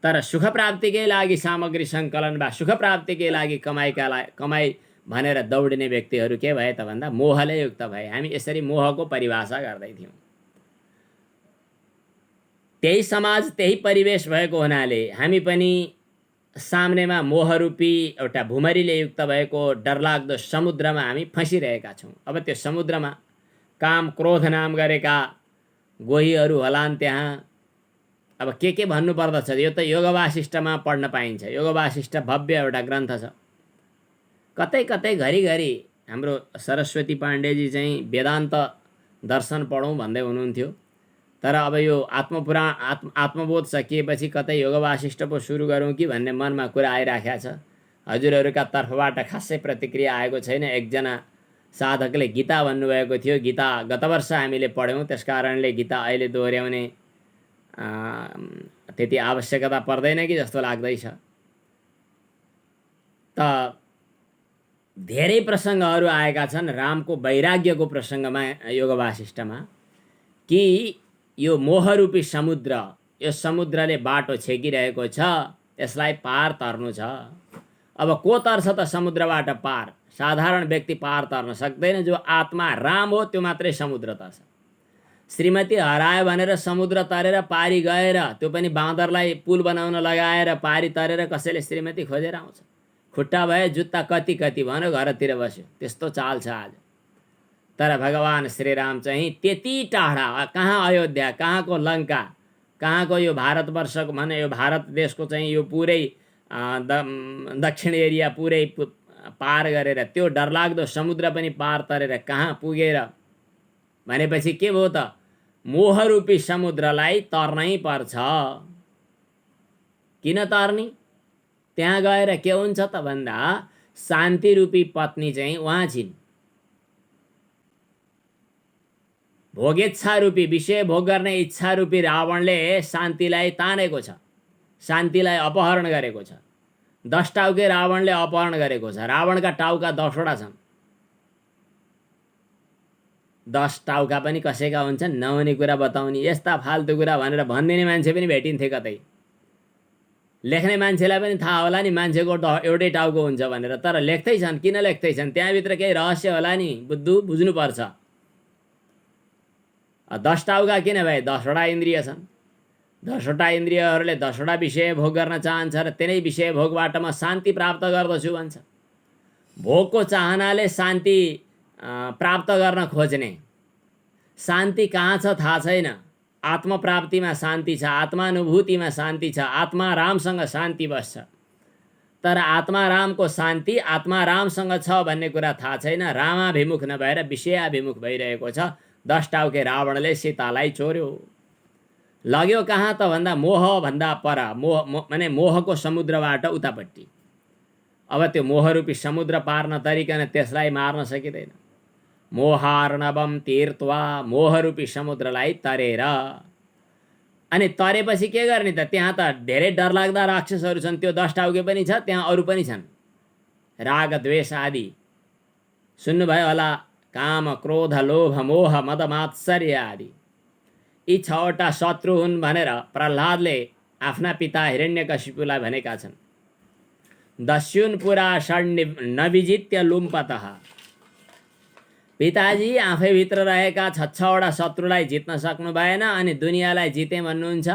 तर सुख प्राप्तिकै लागि सामग्री सङ्कलन वा सुख प्राप्तिकै लागि कमाई भनेर दौडिने व्यक्तिहरू के भए त भन्दा मोहले युक्त भए। हामी यसरी मोहको परिभाषा गर्दै थियौँ। त्यही समाज त्यही परिवेश भएको हुनाले हामी पनि सामनेमा मोहरूपी एउटा भुमरीले युक्त भएको डरलाग्दो समुद्रमा हामी फँसिरहेका छौँ। अब त्यो समुद्रमा काम क्रोध नाम गरेका गोहीहरू होलान् त्यहाँ। अब के भन्नु पर्दछ, यो त योग वासिष्ठमा पढ्न पाइन्छ। योग वासिष्ठ भव्य एउटा ग्रन्थ छ। कतै कतै घरिघरि हाम्रो सरस्वती पाण्डेजी चाहिँ वेदान्त दर्शन पढौँ भन्दै हुनुहुन्थ्यो, तर अब यो आत्मबोध सकिएपछि कतै योग वासिष्ठ पो सुरु गरौँ कि भन्ने मनमा कुरा आइराखेको छ। हजुरहरूका तर्फबाट खासै प्रतिक्रिया आएको छैन। एकजना साधकले गीता भन्नुभएको थियो, गीता गत वर्ष हामीले पढ्यौँ, त्यस कारणले गीता अहिले दोहोऱ्याउने त्यति आवश्यकता पर्दैन कि जस्तो लाग्दैछ। त धेरै प्रसङ्गहरू आएका छन् रामको वैराग्यको प्रसङ्गमा योग वासिष्ठमा, कि यो मोहरूपी समुद्र, यो समुद्रले बाटो छेकिरहेको छ, यसलाई पार तर्नु छ। अब को तर्छ त समुद्रबाट पार? साधारण व्यक्ति पार तर्न सक्दैन। जो आत्मा राम हो त्यो मात्रै समुद्र तर्छ। श्रीमती हरायो भनेर समुद्र तरेर पारी गएर त्यो पनि बाँदरलाई पुल बनाउन लगाएर पारी तरेर कसैले श्रीमती खोजेर आउँछ? खुट्टा भए जुत्ता कति कति भन्यो घरतिर बस्यो। त्यस्तो चाल छ आज। तर भगवान श्रीराम चाहिँ त्यति टाढा, कहाँ अयोध्या, कहाँको लङ्का, कहाँको यो भारतवर्षको भने यो भारत देशको चाहिँ यो पुरै दक्षिण एरिया पुरै पार गरेर त्यो डरलाग्दो समुद्र पनि पार तरेर कहाँ पुगेर भनेपछि के भयो त? मोहरूपी समुद्रलाई तर्नै पर्छ। किन तर्नी? त्यहाँ गएर के हुन्छ त भन्दा शान्तिरूपी पत्नी चाहिँ उहाँ छिन्। भोगेच्छारूपी विषय भोग गर्ने इच्छारूपी रावणले शान्तिलाई तानेको छ, शान्तिलाई अपहरण गरेको छ। 10 टाउके रावणले अपहरण गरेको छ। रावणका टाउका 10वटा छन्। 10 टाउका पनि कसैका हुन्छन्? नहुने कुरा बताउने, यस्ता फाल्तु कुरा भनेर भनिदिने मान्छे पनि भेटिन्थे कतै। लेख्ने मान्छेलाई पनि थाहा होला नि मान्छेको एउटै टाउको हुन्छ भनेर। तर लेख्दैछन्। किन लेख्दैछन्? त्यहाँभित्र केही रहस्य होला नि, बुझ्नुपर्छ। 10 टाउका किन भए? 10वटा इन्द्रिय छन्। 10वटा इन्द्रियहरूले 10वटा विषय भोग गर्न चाहन्छ र तिनै विषय भोगबाट म शान्ति प्राप्त गर्दछु भन्छ। भोगको चाहनाले शान्ति प्राप्त गर्न खोज्ने, शान्ति कहाँ छ थाहा छैन। आत्मप्राप्तिमा शान्ति छ, आत्मानुभूतिमा शान्ति छ, आत्मा रामसँग शान्ति बस्छ। तर आत्मा रामको शान्ति आत्मा रामसँग छ भन्ने कुरा थाहा छैन। रामाभिमुख नभएर विषयाभिमुख भइरहेको छ। 10 टाउके रावणले सीतालाई चोर्यो। लग्यो कहाँ त भन्दा मोह भन्दा पर, माने मोहको समुद्रबाट उतापट्टि। अब त्यो मोहरूपी समुद्र पार नतरिकन त्यसलाई मार्न सकिँदैन। मोहार्णवम तीर्त्वा, मोहरूपी समुद्रलाई तरेर। अनि तरेपछि के गर्ने त? त्यहाँ त धेरै डरलाग्दा राक्षसहरू छन्। त्यो 10 टाउके पनि छ, त्यहाँ अरू पनि छन्। राग द्वेष आदि सुन्नुभयो होला। काम क्रोध लोभ मोह मद मात्सर्य आदि यी 6वटा शत्रु हुन् भनेर प्रह्लादले आफ्ना पिता हिरण्यकशिपुलाई भनेका छन्। दस्युन पुरा षण् नविजित्य लुम्पतः। पिताजी आफैभित्र रहेका 6वटा शत्रुलाई जित्न सक्नु भएन अनि दुनियाँलाई जिते भन्नुहुन्छ?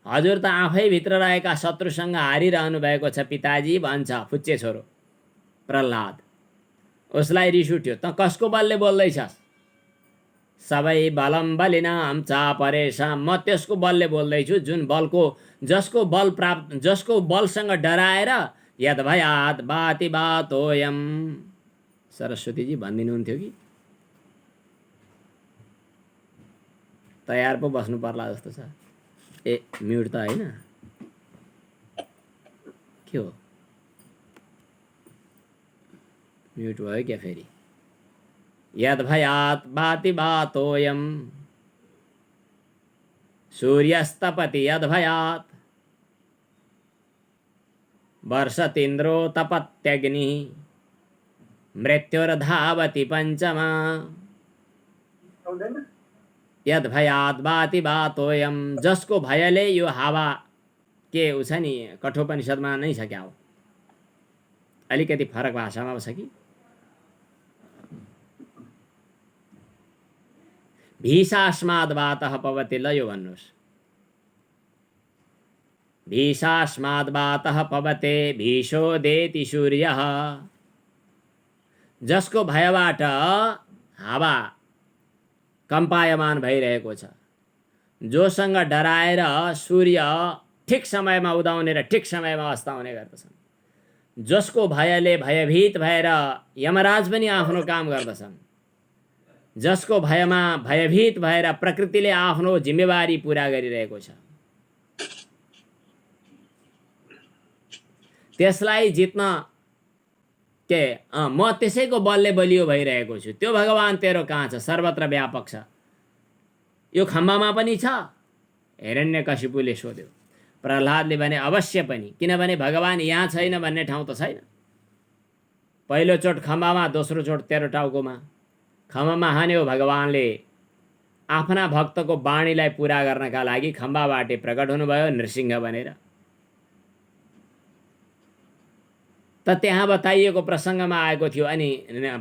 हजुर त आफैभित्र रहेका शत्रुसँग हारिरहनु भएको छ पिताजी भन्छ फुच्चे छोरो प्रह्लाद। उसलाई रिस उठ्यो। त कसको बलले बोल्दैछस्? सबै बलम बलिनाम चापरेशम। म त्यसको बलले बोल्दैछु जुन बलको जसको बलसँग डराएर यद भयात बाति बातोयम। सरस्वतीजी भनिदिनुहुन्थ्यो कि तयार पो बस्नु पर्ला जस्तो छ। ए म्युट त होइन, के हो? म्युट भयो क्या फेरि? यद भयात बाति बातोयम सूर्यस्तपति यद भयात वर्षतीन्द्रो तपत्यग्नि मृत्युर्धावति पंचमा। यद भयात बाति बातोयम, जसको भयले यो हावा के उछ नि कठोपनिषदमा नै छ क्या हो? अलिकति फरक भाषामा छ कि? भीषास्माद् वातः पवति, ल यो भन्नुहोस्। भीषास्माद् वातः पवते भीषो देति सूर्यः। जसको भयबाट हावा कम्पायमान भइरहेको छ, जोसँग डराएर सूर्य ठिक समयमा उदाउने र ठिक समयमा अस्ताउने गर्दछन्, जसको भयले भयभीत भएर यमराज पनि आफ्नो काम गर्दछन्, जसको भयमा भयभीत भएर प्रकृतिले आफ्नो जिम्मेवारी पुरा गरिरहेको छ, त्यसलाई जित्न के म त्यसैको बलले बलियो भइरहेको छु। त्यो भगवान तेरो कहाँ छ? सर्वत्र व्यापक छ। यो खम्बामा पनि छ? हिरण्यकशिपुले सोध्यो। प्रह्लादले भने अवश्य पनि, किनभने भगवान यहाँ छैन भन्ने ठाउँ त छैन। पहिलो चोट खम्बामा, दोस्रो चोट तेरो टाउकोमा। खम्बामा हान्यो भगवानले आफ्ना भक्तको वाणीलाई पुरा गर्नका लागि खम्बाबाटै प्रकट हुनुभयो नृसिंह बनेर। त त्यहाँ बताइएको प्रसङ्गमा आएको थियो अनि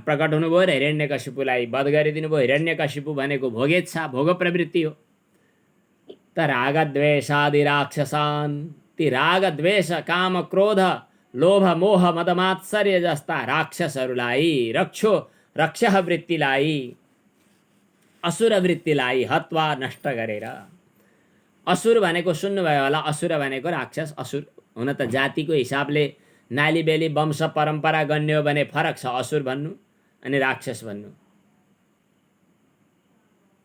प्रकट हुनुभयो र हिरण्यकशिपुलाई वध गरिदिनु भयो। हिरण्यकशिपु भनेको भोगेच्छा, भोग प्रवृत्ति हो। त रागद्वेषादि राक्षसान्, ती राग द्वेष काम क्रोध लोभ मोह मदमात्सर्य जस्ता राक्षसहरूलाई, रक्ष वृत्तिलाई, असुर वृत्तिलाई हत्वा नष्ट गरेर। असुर भनेको सुन्नुभयो होला, असुर भनेको राक्षस। असुर हुन त जातिको हिसाबले नाली बेली वंश परम्परा गन्य हो भने फरक छ असुर भन्नु अनि राक्षस भन्नु।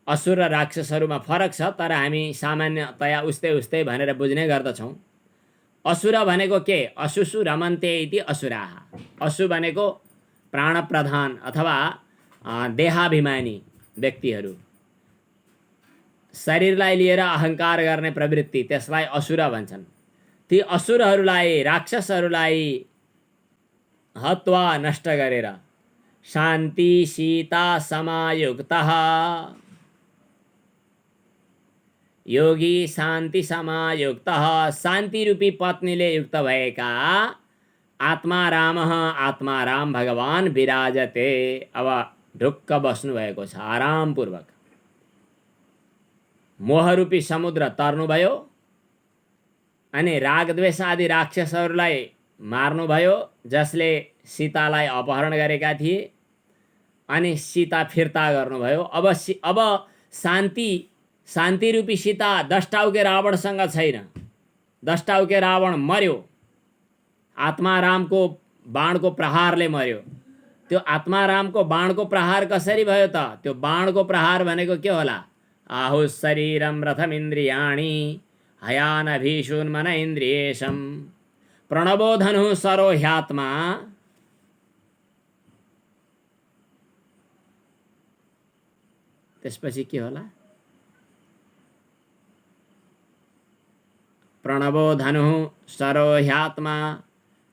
असुर र राक्षसहरूमा फरक छ, तर हामी सामान्यतया उस्तै उस्तै भनेर बुझ्ने गर्दछौँ। असुर भनेको के? असुसु रमन्ते इति असुराः। असु भनेको प्राणप्रधान अथवा देहाभिमानी व्यक्तिहरू, शरीरलाई लिएर अहङ्कार गर्ने प्रवृत्ति, त्यसलाई असुर भन्छन्। ती असुरहरूलाई, राक्षसहरूलाई हत्वा नष्ट गरेर शान्ति सीता समायुक्तः, योगी शान्ति समायुक्तः, शान्ति रूपी पत्नीले युक्त भएका आत्मा राम भगवान विराजते। अब ढुक्क बस्नु भएको छ आरामपूर्वक। मोहरूपी समुद्र तर्नुभयो अनि रागद्वेष आदि राक्षसहरूलाई मार्नुभयो, जसले सीतालाई अपहरण गरेका थिए, अनि सीता फिर्ता गर्नुभयो। अब शान्ति रूपी सीता दशटाउके रावणसँग छैन। दशटाउके रावण मर्यो, आत्मा रामको बाणको प्रहारले मर्यो। त्यो आत्मा रामको बाणको प्रहार कसरी भयो त? त्यो बाणको प्रहार भनेको के होला? आहु शरीरम रथमिन्द्रियाणि हयानभीषुन्मन इन्द्रियेशम प्रणवो धनुः सरो ह्यात्मा। त्यसपछि के होला? प्रणवो धनुः सरो ह्यात्मा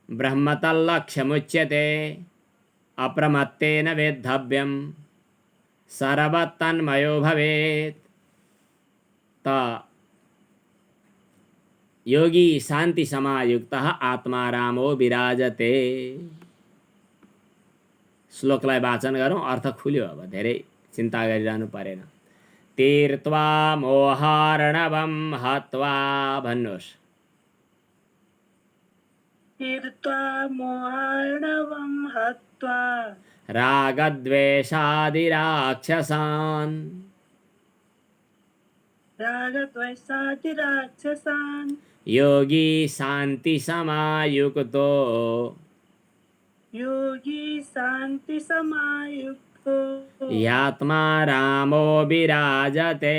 ब्रह्मतल्लक्ष्यमुच्यते अप्रमत्तेन वेद्धव्यम सर्वतन्मयो भवेत्। त योगी शान्ति समायुक्तः आत्मा रामो विराजते। श्लोकलाई वाचन गरौँ, अर्थ खुल्यो। अब धेरै चिन्ता गरिरहनु परेन। तीर्त्वा मोहार्णवं हत्वा, भन्नुहोस्। तीर्त्वा मोहार्णवं हत्वा रागद्वेषादि राक्षसान्, रागद्वेषादि राक्षसान् योगी शान्ति समायुक्तो, योगी शान्ति समायुक्तो यात्मा रामो विराजते।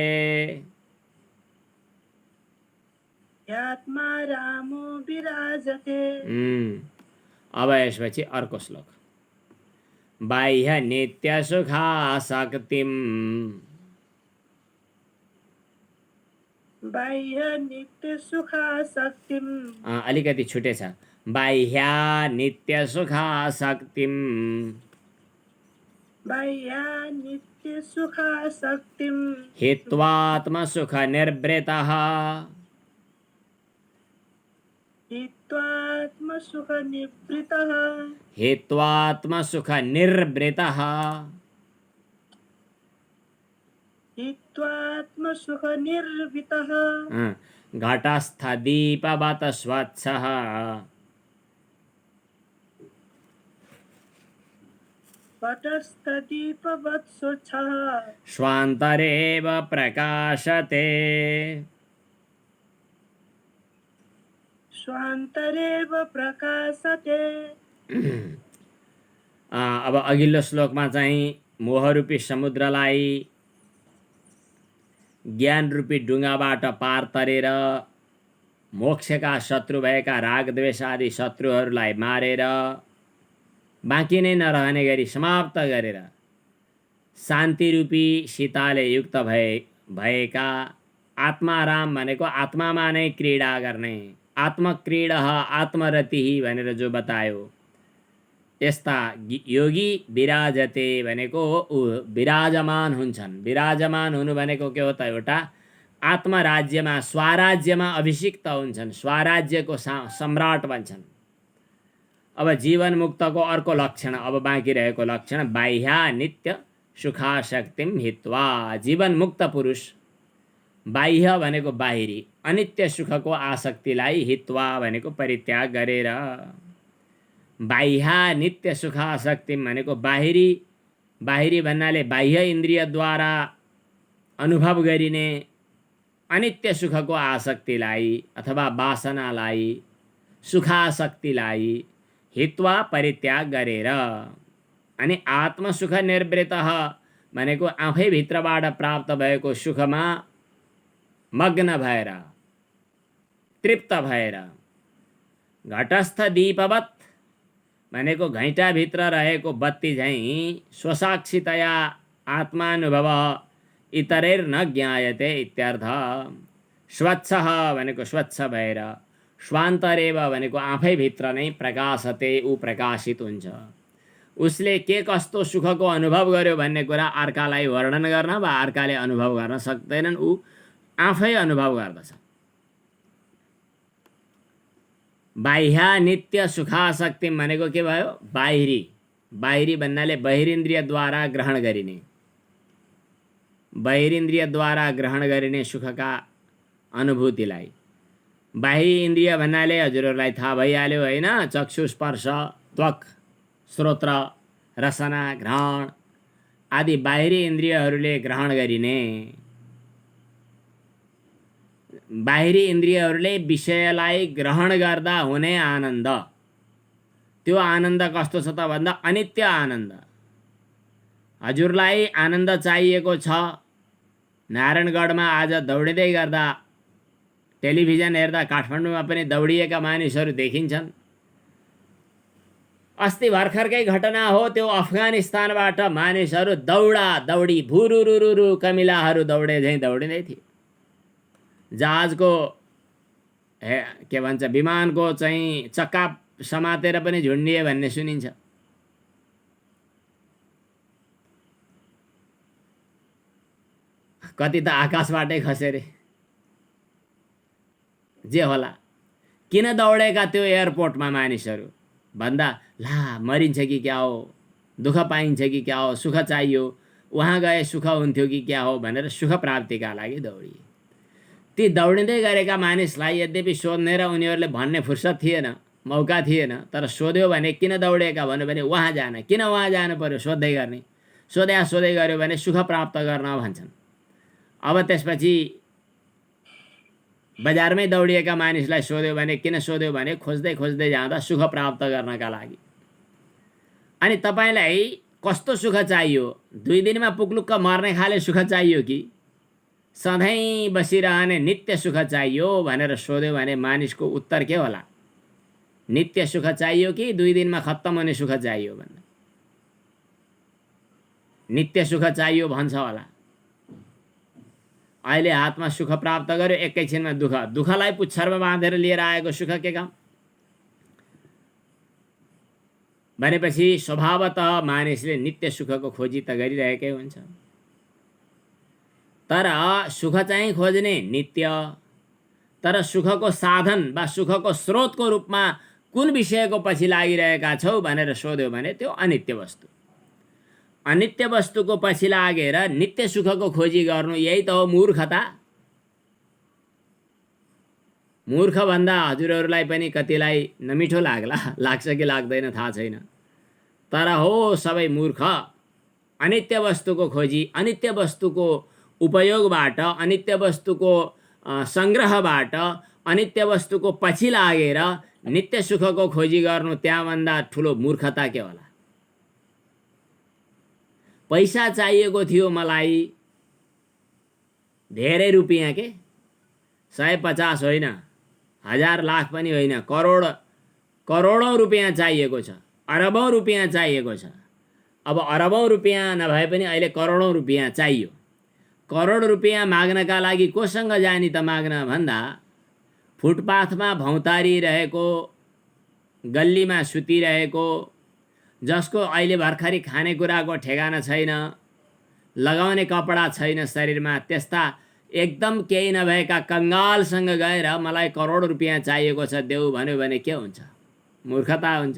यात्मा रामो विराजते। अब यसपछि अर्को श्लोक। बाह्य नित्य सुखासक्तिम, बाह्य नित्य सुखासक्तिम, अलिकति छुटेछ। बाह्या नित्य सुखासक्तिम, बाह्या नित्य सुखासक्तिम हित्वात्म सुख निर्वृतः, हित्वात्म सुख निवृतः, हित्वात्म सुख निर्वृतः, हित्वात्म सुख निर्वृतः घटस्थ दीपवत् स्वच्छः, घटस्थ दीपवत् स्वच्छः स्वान्तरेव प्रकाशते, स्वान्तरेव प्रकाशते। अब अघिल्लो श्लोकमा चाहिँ मोहरूपी समुद्रलाई ज्ञान रूपी ढुङ्गाबाट पार तरेर मोक्षका शत्रु भएका रागद्वेष आदि शत्रुहरूलाई मारेर बाँकी नै नरहने गरी समाप्त गरेर शान्ति रूपी सीताले युक्त भएका आत्मा राम भनेको आत्मामा नै क्रीडा गर्ने, आत्मक्रीडः आत्मरतिः भनेर जो बतायो, यस्ता योगी विराजते भनेको विराजमान हुन्छन्। विराजमान हुनु भनेको के हो त? एउटा अब जीवन मुक्तको अर्को लक्षण, अब बाँकी रहेको लक्षण बाह्या नित्य सुखाशक्तिम हित्वा। जीवन मुक्त पुरुष, बाह्य भनेको बाहिरी, अनित्य सुखको आसक्तिलाई हित्वा भनेको परित्याग गरेर, बाह्या नित्य सुखाशक्तिम भनेको बाहिरी, बाहिरी भन्नाले बाह्य इन्द्रियद्वारा अनुभव गरिने अनित्य सुखको आसक्तिलाई अथवा वासनालाई, सुखासक्तिलाई हित्वा परित्याग गरेर, अनि आत्मसुख निर्वृतः भनेको आफैभित्रबाट प्राप्त भएको सुखमा मग्न भएर, तृप्त भएर, घटस्थ दीपवत् भनेको घैँटाभित्र रहेको बत्ती झैँ स्वसाक्षितया आत्मानुभव इतरैर न ज्ञायते इत्यर्थ। स्वच्छः भनेको स्वच्छ भएर, स्वान्तरेव भनेको आफैभित्र नै प्रकाशते, ऊ प्रकाशित हुन्छ। उसले के कस्तो सुखको अनुभव गर्यो भन्ने कुरा अर्कालाई वर्णन गर्न वा अर्काले अनुभव गर्न सक्दैनन्, ऊ आफै अनुभव गर्दछ। बाह्या नित्य सुखाशक्ति भनेको के भयो? बाहिरी, बाहिरी भन्नाले बहिरिन्द्रियद्वारा ग्रहण गरिने, बहिरिन्द्रियद्वारा ग्रहण गरिने सुखका अनुभूतिलाई। बाह्य इन्द्रिय भन्नाले हजुरहरूलाई थाहा भइहाल्यो होइन, चक्षु, स्पर्श, त्वक, श्रोत्र, रसना, घ्राण आदि बाहिरी इन्द्रियहरूले ग्रहण गरिने। बाहिरी इन्द्रियहरूले विषयलाई ग्रहण गर्दा हुने आनन्द, त्यो आनन्द कस्तो छ त भन्दा अनित्य आनन्द। हजुरलाई आनन्द चाहिएको छ, नारायणगढमा आज दौडिँदै गर्दा, टेलिभिजन हेर्दा काठमाडौँमा पनि दौडिएका मानिसहरू देखिन्छन्। अस्ति भर्खरकै घटना हो त्यो, अफगानिस्तानबाट मानिसहरू दौडा दौडी भुरुरुरुरु कमिलाहरू दौडे झैँ दौडिँदै थिए। जहाजको के भन्छ, विमानको चाहिँ चक्का समातेर पनि झुन्डिए भन्ने सुनिन्छ। कति त आकाशबाटै खसे रे। जे होला, किन दौडेका त्यो एयरपोर्टमा मानिसहरू भन्दा, ला मरिन्छ कि क्या हो, दुःख पाइन्छ कि क्या हो, सुख चाहियो, वहाँ गए सुख हुन्थ्यो कि क्या हो भनेर सुख प्राप्तिका लागि दौडिए। ती दौडिँदै गरेका मानिसलाई यद्यपि सोध्ने र उनीहरूले भन्ने फुर्सद थिएन, मौका थिएन, तर सोध्यो भने किन दौडेका भन्यो भने वहाँ जान, किन वहाँ जानु पर्यो सोध्दै गर्ने, सोधै गर्यो भने सुख प्राप्त गर्न भन्छन्। अब त्यसपछि बजारमै दौडिएका मानिसलाई सोध्यो भने किन सोध्यो भने खोज्दै खोज्दै जाँदा सुख प्राप्त गर्नका लागि। अनि तपाईँलाई कस्तो सुख चाहियो? 2 दिनमा पुक्लुक्क मर्ने खाले सुख चाहियो कि सधैँ बसिरहने नित्य सुख चाहियो भनेर सोध्यो भने मानिसको उत्तर के होला? नित्य सुख चाहियो कि 2 दिनमा खत्तम हुने सुख चाहियो भन्दा नित्य सुख चाहियो भन्छ होला। अहिले हातमा सुख प्राप्त गर्यो, एकैछिनमा दुःख, दुःखलाई पुच्छरमा बाँधेर लिएर आएको सुख के काम भनेपछि स्वभावतः मानिसले नित्य सुखको खोजी त गरिरहेकै हुन्छ। तर सुख चाहिँ खोज्ने नित्य, तर सुखको साधन वा सुखको स्रोतको रूपमा कुन विषयको पछि लागिरहेका छौ भनेर सोध्यो भने त्यो अनित्य वस्तु। अनित्य वस्तुको पछि लागेर नित्य सुखको खोजी गर्नु, यही त हो मूर्खता। मूर्ख भन्दा हजुरहरूलाई पनि कतिलाई नमिठो लाग्छ कि लाग्दैन थाहा छैन, तर हो सबै मूर्ख। अनित्य वस्तुको खोजी, अनित्य वस्तुको उपयोगबाट, अनित्य वस्तुको संग्रहबाट, अनित्य वस्तुको पछि लागेर नित्य सुखको खोजी गर्नु, त्यहाँभन्दा ठुलो मूर्खता के होला? पैसा चाहिएको थियो मलाई, धेरै रुपियाँ के, 150 होइन, 1000 लाख पनि होइन, करोडौं रुपियाँ चाहिएको छ, अरबौं रुपियाँ चाहिएको छ। अब अरबौं रुपियाँ नभए पनि अहिले करोडौं रुपियाँ चाहियो। करोड रुपियाँ माग्नका लागि कोसँग जानी त माग्न भन्दा, फुटपाथमा भौतारिरहेको, गल्लीमा सुतिरहेको, जसको अहिले भर्खरी खानेकुराको ठेगाना छैन, लगाउने कपडा छैन शरीरमा, त्यस्ता एकदम केही नभएका कङ्गालसँग गएर मलाई करोड रुपियाँ चाहिएको छ देऊ भन्यो भने के हुन्छ? मूर्खता हुन्छ।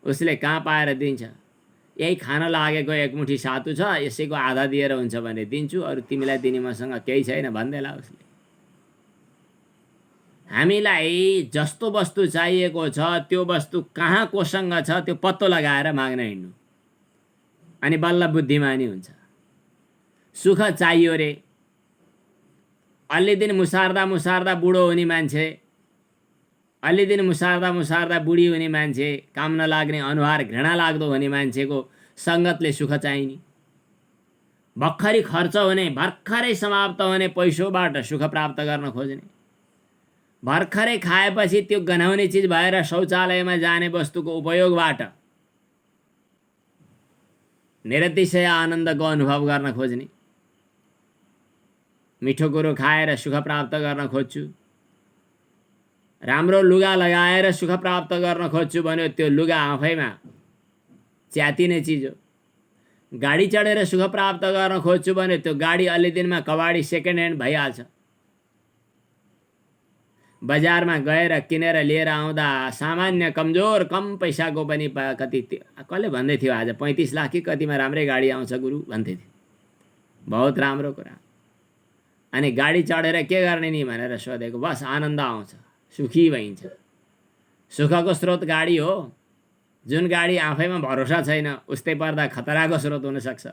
उसले कहाँ पाएर दिन्छ? यही खान लागेको एक मुठी सातु छ, यसैको आधा दिएर हुन्छ भने दिन्छु, अरू तिमीलाई दिने मसँग केही छैन भन्देला उसले। हामीलाई जस्तो वस्तु चाहिएको छ त्यो वस्तु कहाँ कोसँग छ त्यो पत्तो लगाएर माग्न हिँड्नु, अनि बल्ल बुद्धिमानी हुन्छ। सुख चाहियो रे, अलि दिन मुसार्दा मुसार्दा बुढो हुने मान्छे, अलि दिन मुसार्दा मुसार्दा बुढी हुने मान्छे, काम नलाग्ने अनुहार घृणा लाग्दो हुने मान्छेको सङ्गतले सुख चाहिने, भर्खरै खर्च हुने भर्खरै समाप्त हुने पैसोबाट सुख प्राप्त गर्न खोज्ने, भर्खरै खाएपछि त्यो गनाउने चिज भएर शौचालयमा जाने वस्तुको उपयोगबाट निरतिशय आनन्दको अनुभव गर्न खोज्ने, मिठो कुरो खाएर सुख प्राप्त गर्न खोज्छु, राम्रो लुगा लगाएर सुख प्राप्त गर्न खोज्छु भन्यो त्यो लुगा आफैमा च्यातिने चिज हो। गाडी चढेर सुख प्राप्त गर्न खोज्छु भन्यो त्यो गाडी अलि दिनमा कबाडी सेकेन्ड ह्यान्ड भइहाल्छ। बजारमा गएर किनेर लिएर आउँदा सामान्य कमजोर कम पैसाको पनि कति कसले भन्दै थियो आज 35 लाख कि कतिमा राम्रै गाडी आउँछ गुरु भन्दै थियो, बहुत राम्रो कुरा। अनि गाडी चढेर के गर्ने नि भनेर सोधेको, बस आनन्द आउँछ, सुखी भइन्छ। सुखको स्रोत गाडी हो, जुन गाडी आफैमा भरोसा छैन उस्तै पर्दा खतराको स्रोत हुन सक्छ।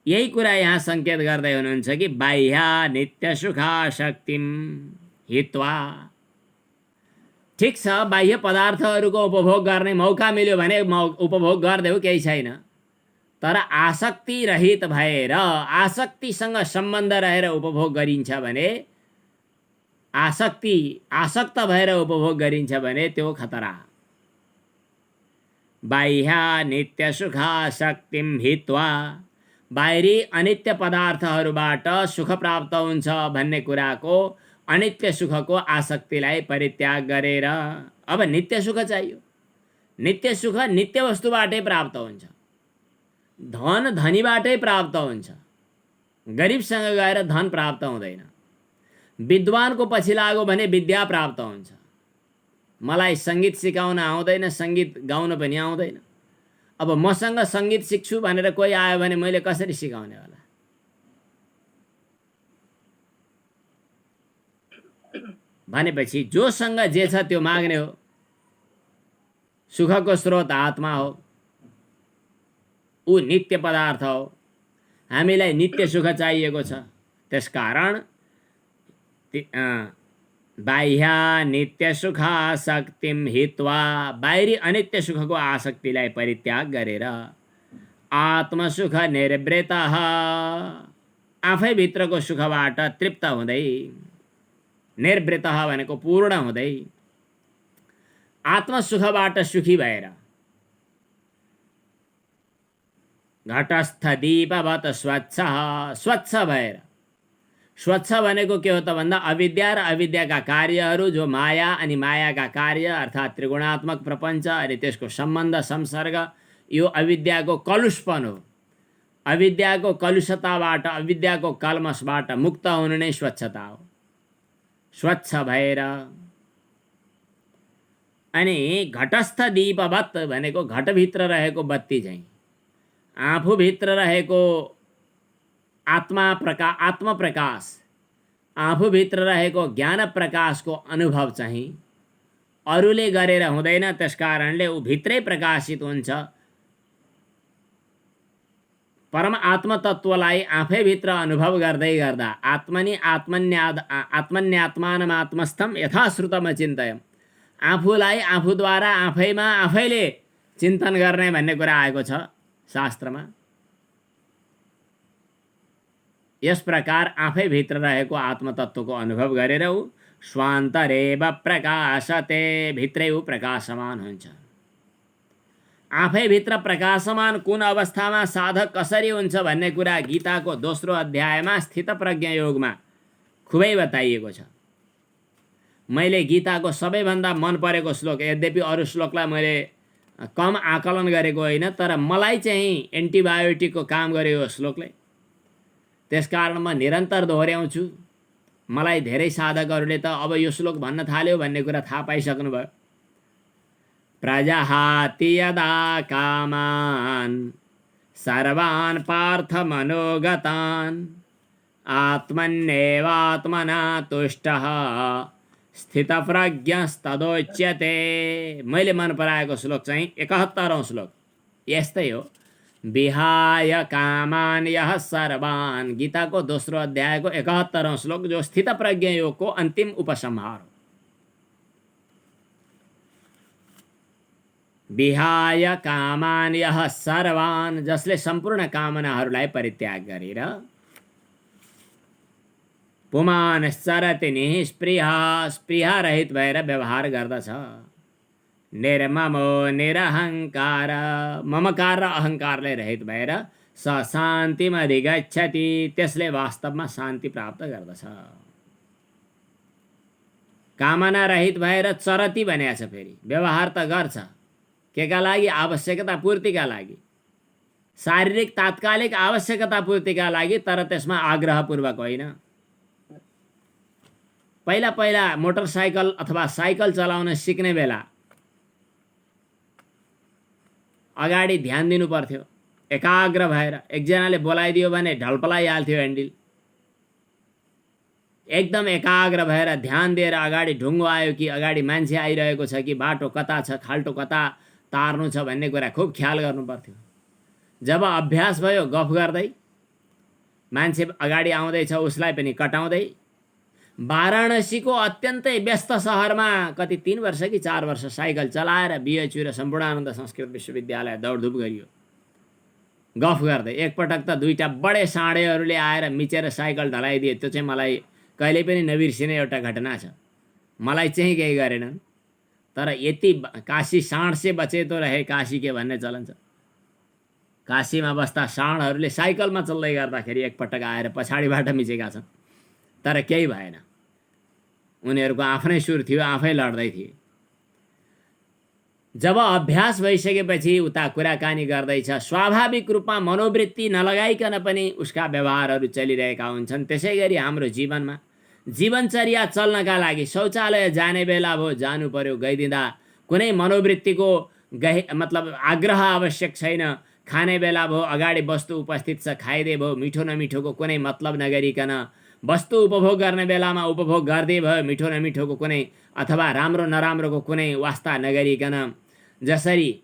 यही कुरा यहाँ संकेत गर्दै हुनुहुन्छ कि बाह्या नित्य सुखा शक्तिम हित्वा। ठिक छ, बाह्य पदार्थहरूको उपभोग गर्ने मौका मिल्यो भने उपभोग गर्देऊ, केही छैन। तर आसक्ति रहित भएर आसक्तिसँग सम्बन्ध रहेर उपभोग गरिन्छ भने, आसक्त भएर उपभोग गरिन्छ भने त्यो खतरा। बाह्या नित्य सुखा शक्तिम हित्वा, बाहिरी अनित्य पदार्थहरूबाट सुख प्राप्त हुन्छ भन्ने कुराको अनित्य सुखको आसक्तिलाई परित्याग गरेर अब नित्य सुख चाहियो। नित्य सुख नित्य वस्तुबाटै प्राप्त हुन्छ, धन धनीबाटै प्राप्त हुन्छ, गरिबसँग गएर धन प्राप्त हुँदैन। विद्वानको पछि लाग्यो भने विद्या प्राप्त हुन्छ। मलाई सङ्गीत सिकाउन आउँदैन, सङ्गीत गाउन पनि आउँदैन, अब मसँग सङ्गीत सिक्छु भनेर कोही आयो भने मैले कसरी सिकाउने होला? भनेपछि जोसँग जे छ त्यो माग्ने हो। सुखको स्रोत आत्मा हो, ऊ नित्य पदार्थ हो। हामीलाई नित्य सुख चाहिएको छ, त्यसकारण बाह्या नित्य सुखा शक्तिम हित्वा, बाहिरी अनित्य सुखको आसक्तिलाई परित्याग गरेर आत्मसुख निर्वृत, आफै भित्रको सुखबाट तृप्त हुँदै, निर्वृत भनेको पूर्ण हुँदै, आत्मसुखबाट सुखी भएर घटस्थ दीपवत स्वच्छ, स्वच्छ भएर। स्वच्छ भनेको के हो त भन्दा अविद्या र अविद्याका कार्यहरू, जो माया अनि मायाका कार्य अर्थात् त्रिगुणात्मक प्रपञ्च अनि त्यसको सम्बन्ध संसर्ग, यो अविद्याको कलुषपन हो। अविद्याको कलुषताबाट, अविद्याको कल्मशबाट मुक्त हुनु नै स्वच्छता हो। स्वच्छ भएर अनि घटस्थ दीपवत भनेको घटभित्र रहेको बत्ती चाहिँ, आफूभित्र रहेको आत्म प्रकाश, आफूभित्र रहेको ज्ञान प्रकाशको अनुभव चाहिँ अरूले गरेर हुँदैन। त्यसकारणले ऊ भित्रै प्रकाशित हुन्छ। परम आत्मतत्त्वलाई आफैभित्र अनुभव गर्दै गर्दा आत्मन्यात्मानम् आत्मस्थम यथाश्रुतम चिन्तयम्, आफूलाई आफूद्वारा आफैमा आफैले चिन्तन गर्ने भन्ने कुरा आएको छ शास्त्रमा। यस प्रकार आफै भित्र रहेको आत्मतत्त्वको अनुभव गरेर ऊ स्वान्तरेव प्रकाशते, भित्रै ऊ प्रकाशमान हुन्छ। आफै भित्र प्रकाशमान कुन अवस्थामा साधक कसरी हुन्छ भन्ने कुरा गीताको दोस्रो अध्यायमा स्थितप्रज्ञ योगमा खुबै बताइएको छ। मैले गीताको सबैभन्दा मन परेको श्लोक, यद्यपि अरू श्लोकलाई मैले कम आकलन गरेको होइन, तर मलाई चाहिँ एन्टिबायोटिकको काम गर्यो यो श्लोकले। त्यसकारण म निरन्तर दोहोऱ्याउँछु। मलाई धेरै साधकहरूले त अब यो श्लोक भन्न थाल्यो भन्ने कुरा थाहा पाइसक्नुभयो। प्रजहाति यदा कामान् सर्वान् पार्थमनोगतान् आत्मन्नेवात्मना तुष्टः स्थितप्रज्ञस्तदोच्यते। मैले मन पराएको श्लोक चाहिँ 71औं श्लोक यस्तै हो। विहाय कामान यह सर्वान्, गीताको दोस्रो अध्यायको 71औं श्लोक जो स्थित प्रज्ञ योगको अन्तिम उपसंहार हो। विहाय कामान यह सर्वान्, जसले सम्पूर्ण कामनाहरूलाई परित्याग गरेर पुमानश्चरति निःस्पृहा, स्पृहा रहित भएर व्यवहार गर्दछ। निर्ममो निरहङ्कार, ममकार र अहङ्कारले रहित भएर स शान्तिमधिगच्छति, त्यसले वास्तवमा शान्ति प्राप्त गर्दछ। कामना रहित भएर चरति भनेको छ। फेरि व्यवहार त गर्छ केका लागि? आवश्यकता पूर्तिका लागि, शारीरिक तात्कालिक आवश्यकता पूर्तिका लागि, तर त्यसमा आग्रहपूर्वक होइन। पहिला पहिला मोटरसाइकल अथवा साइकल चलाउन सिक्ने बेला अगाडि ध्यान दिनु पर्थ्यो, एकाग्र भएर। एकजनाले बोलाइदियो भने ढल्पलाइहाल्थ्यो ह्यान्डल। एकदम एकाग्र भएर ध्यान दिएर अगाडि ढुङ्गो आयो कि अगाडि मान्छे आइरहेको छ कि बाटो कता छ, खाल्टो कता तार्नु छ भन्ने कुरा खुब ख्याल गर्नु पर्थ्यो। जब अभ्यास भयो गफ गर्दै, मान्छे अगाडि आउँदैछ उसलाई पनि कटाउँदै, वाराणसीको अत्यन्तै व्यस्त सहरमा कति 3 वर्ष कि 4 वर्ष साइकल चलाएर बिएचयू र सम्पूर्णानन्द संस्कृत विश्वविद्यालय दौडधुप गरियो गफ गर्दै। एकपटक त 2टा बडे साँडेहरूले आएर मिचेर साइकल ढलाइदिए। त्यो चाहिँ मलाई कहिले पनि नबिर्सिने एउटा घटना छ। मलाई चाहिँ केही गरेनन्, तर यति काशी साँड से बचे तो रहे काशी के भन्ने चलन छ। काशीमा बस्दा साँडहरूले साइकलमा चल्दै गर्दाखेरि एकपटक आएर पछाडिबाट मिचेका छन्, तर केही भएन। उनीहरूको आफ्नै सुर थियो, आफै लड्दै थिए। जब अभ्यास भइसकेपछि उता कुराकानी गर्दैछ, स्वाभाविक रूपमा मनोवृत्ति नलगाइकन पनि उसका व्यवहारहरू चलिरहेका हुन्छन्। त्यसै गरी हाम्रो जीवनमा जीवनचर्या चल्नका लागि शौचालय जाने बेला भयो जानु पर्यो, गइदिँदा कुनै मनोवृत्तिको मतलब आग्रह आवश्यक छैन। खाने बेला भयो अगाडि वस्तु उपस्थित छ, खाइदे भयो, मिठो नमिठोको कुनै मतलब नगरिकन। वस्तु उपभोग गर्ने बेलामा उपभोग गर्दै भयो, मिठो नमिठोको कुनै अथवा राम्रो नराम्रोको कुनै वास्ता नगरिकन। जसरी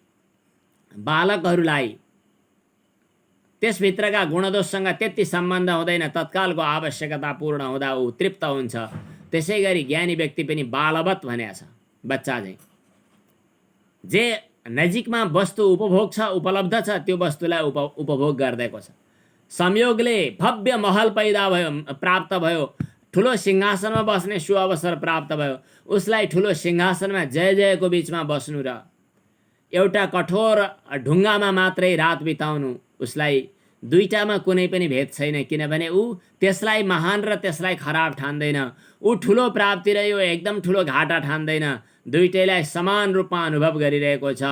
बालकहरूलाई त्यसभित्रका गुणदोषसँग त्यति सम्बन्ध हुँदैन, तत्कालको आवश्यकता पूर्ण हुँदा ऊ तृप्त हुन्छ। त्यसै गरी ज्ञानी व्यक्ति पनि बालवत भनेको छ, बच्चा चाहिँ। जे नजिकमा वस्तु उपभोग छ, उपलब्ध छ, त्यो वस्तुलाई उपभोग गर्दैको छ। संयोगले भव्य महल पैदा भयो, प्राप्त भयो, ठुलो सिंहासनमा बस्ने सुअवसर प्राप्त भयो, उसलाई ठुलो सिंहासनमा जय जयको बिचमा बस्नु र एउटा कठोर ढुङ्गामा मात्रै रात बिताउनु, उसलाई दुईटामा कुनै पनि भेद छैन। किनभने ऊ त्यसलाई महान र त्यसलाई खराब ठान्दैन, ऊ ठुलो प्राप्ति र यो एकदम ठुलो घाटा ठान्दैन, दुईटैलाई समान रूपमा अनुभव गरिरहेको छ।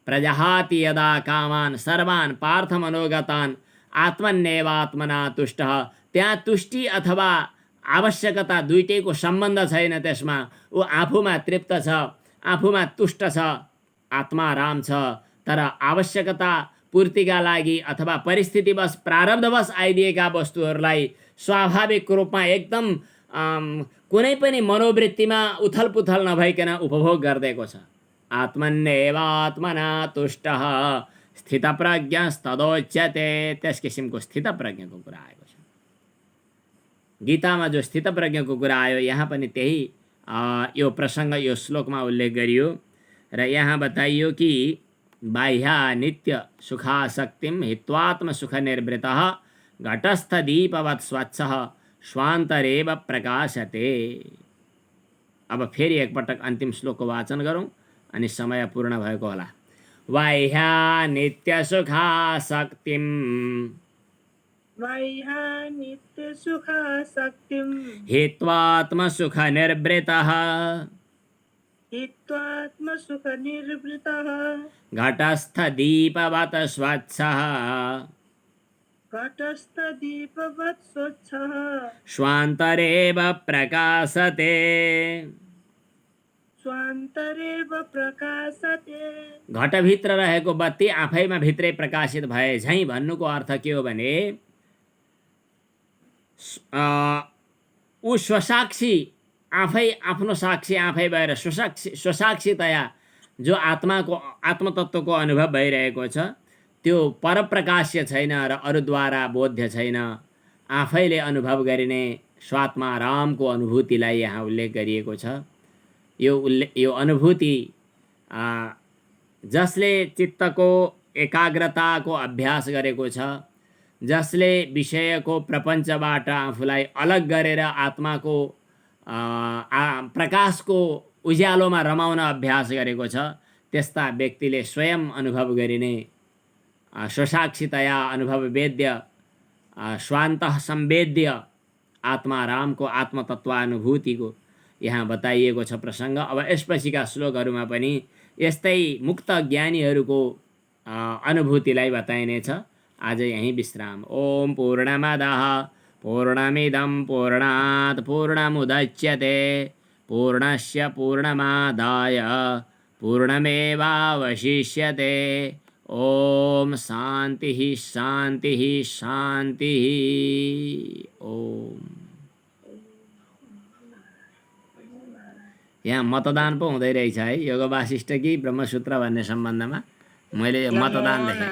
प्रजहाति यदा कामान सर्वान् पार्थ मनोगतान् आत्मन्नेवात्मना तुष्टः, त्यहाँ तुष्टि अथवा आवश्यकता दुईटैको सम्बन्ध छैन। त्यसमा ऊ आफूमा तृप्त छ, आफूमा तुष्ट छ, आत्मा राम छ। तर आवश्यकता पूर्तिका लागि अथवा परिस्थितिवश प्रारब्धवश आइदिएका वस्तुहरूलाई स्वाभाविक रूपमा एकदम कुनै पनि मनोवृत्तिमा उथलपुथल नभइकन उपभोग गर्दैको छ। आत्मन्नेवात्मना तुष्टः स्थितप्रज्ञस्तदोच्यते, त्यस किसिमको स्थितप्रज्ञको कुरा आएको छ। गीतामा जो स्थितप्रज्ञको कुरा आयो यहाँ पनि त्यही यो प्रसङ्ग यो श्लोकमा उल्लेख गरियो र यहाँ बताइयो कि बाह्या नित्य सुखासक्तिम हित्वात्म सुख निर्वृतः घटस्थ दीपवत् स्वच्छः स्वान्तरेव प्रकाशते। अब फेरि एकपटक अन्तिम श्लोकको वाचन गरौँ अनि समय पूर्ण भएको होला। बाह्या नित्य सुखासक्तिम हित्वात्म सुख निर्वृतः घटस्थ दीपवत् स्वच्छः स्वान्तरेव प्रकाशते। स्वान्तरेव प्रकाशते। घटभित्र रहेको बत्ती आफैमा भित्रै प्रकाशित भए झैँ भन्नुको अर्थ के हो भने ऊ स्वसाक्षी आफै आफ्नो साक्षी आफै भएर स्वसाक्षीतया जो आत्मतत्त्वको अनुभव भइरहेको छ त्यो परप्रकाश्य छैन र अरूद्वारा बोध्य छैन। आफैले अनुभव गरिने स्वात्मा रामको अनुभूतिलाई यहाँ उल्लेख गरिएको छ। यो अनुभूति जसले चित्तको एकाग्रताको अभ्यास गरेको छ, जसले विषयको प्रपञ्चबाट आफूलाई अलग गरेर आत्माको प्रकाशको उज्यालोमा रमाउन अभ्यास गरेको छ, त्यस्ता व्यक्तिले स्वयं अनुभव गरिने स्वसाक्षीतया अनुभव वेद्य स्वान्त संवेद्य आत्मा रामको आत्मतत्वानुभूतिको यहाँ बताइएको छ प्रसङ्ग। अब यसपछिका श्लोकहरूमा पनि यस्तै मुक्त ज्ञानीहरूको अनुभूतिलाई बताइनेछ। आज यहीं विश्राम। ओम पूर्णमदः पूर्णमिदं पूर्णात् पूर्णमुदच्यते पूर्णस्य पूर्णमादाय पूर्णमेवावशिष्यते। ओम शान्तिः शान्तिः शान्तिः। ओम। यहाँ मतदान पो हुँदै रहेछ है, योग वासिष्ठ कि ब्रह्मसूत्र भन्ने सम्बन्धमा मैले मतदान देखेँ।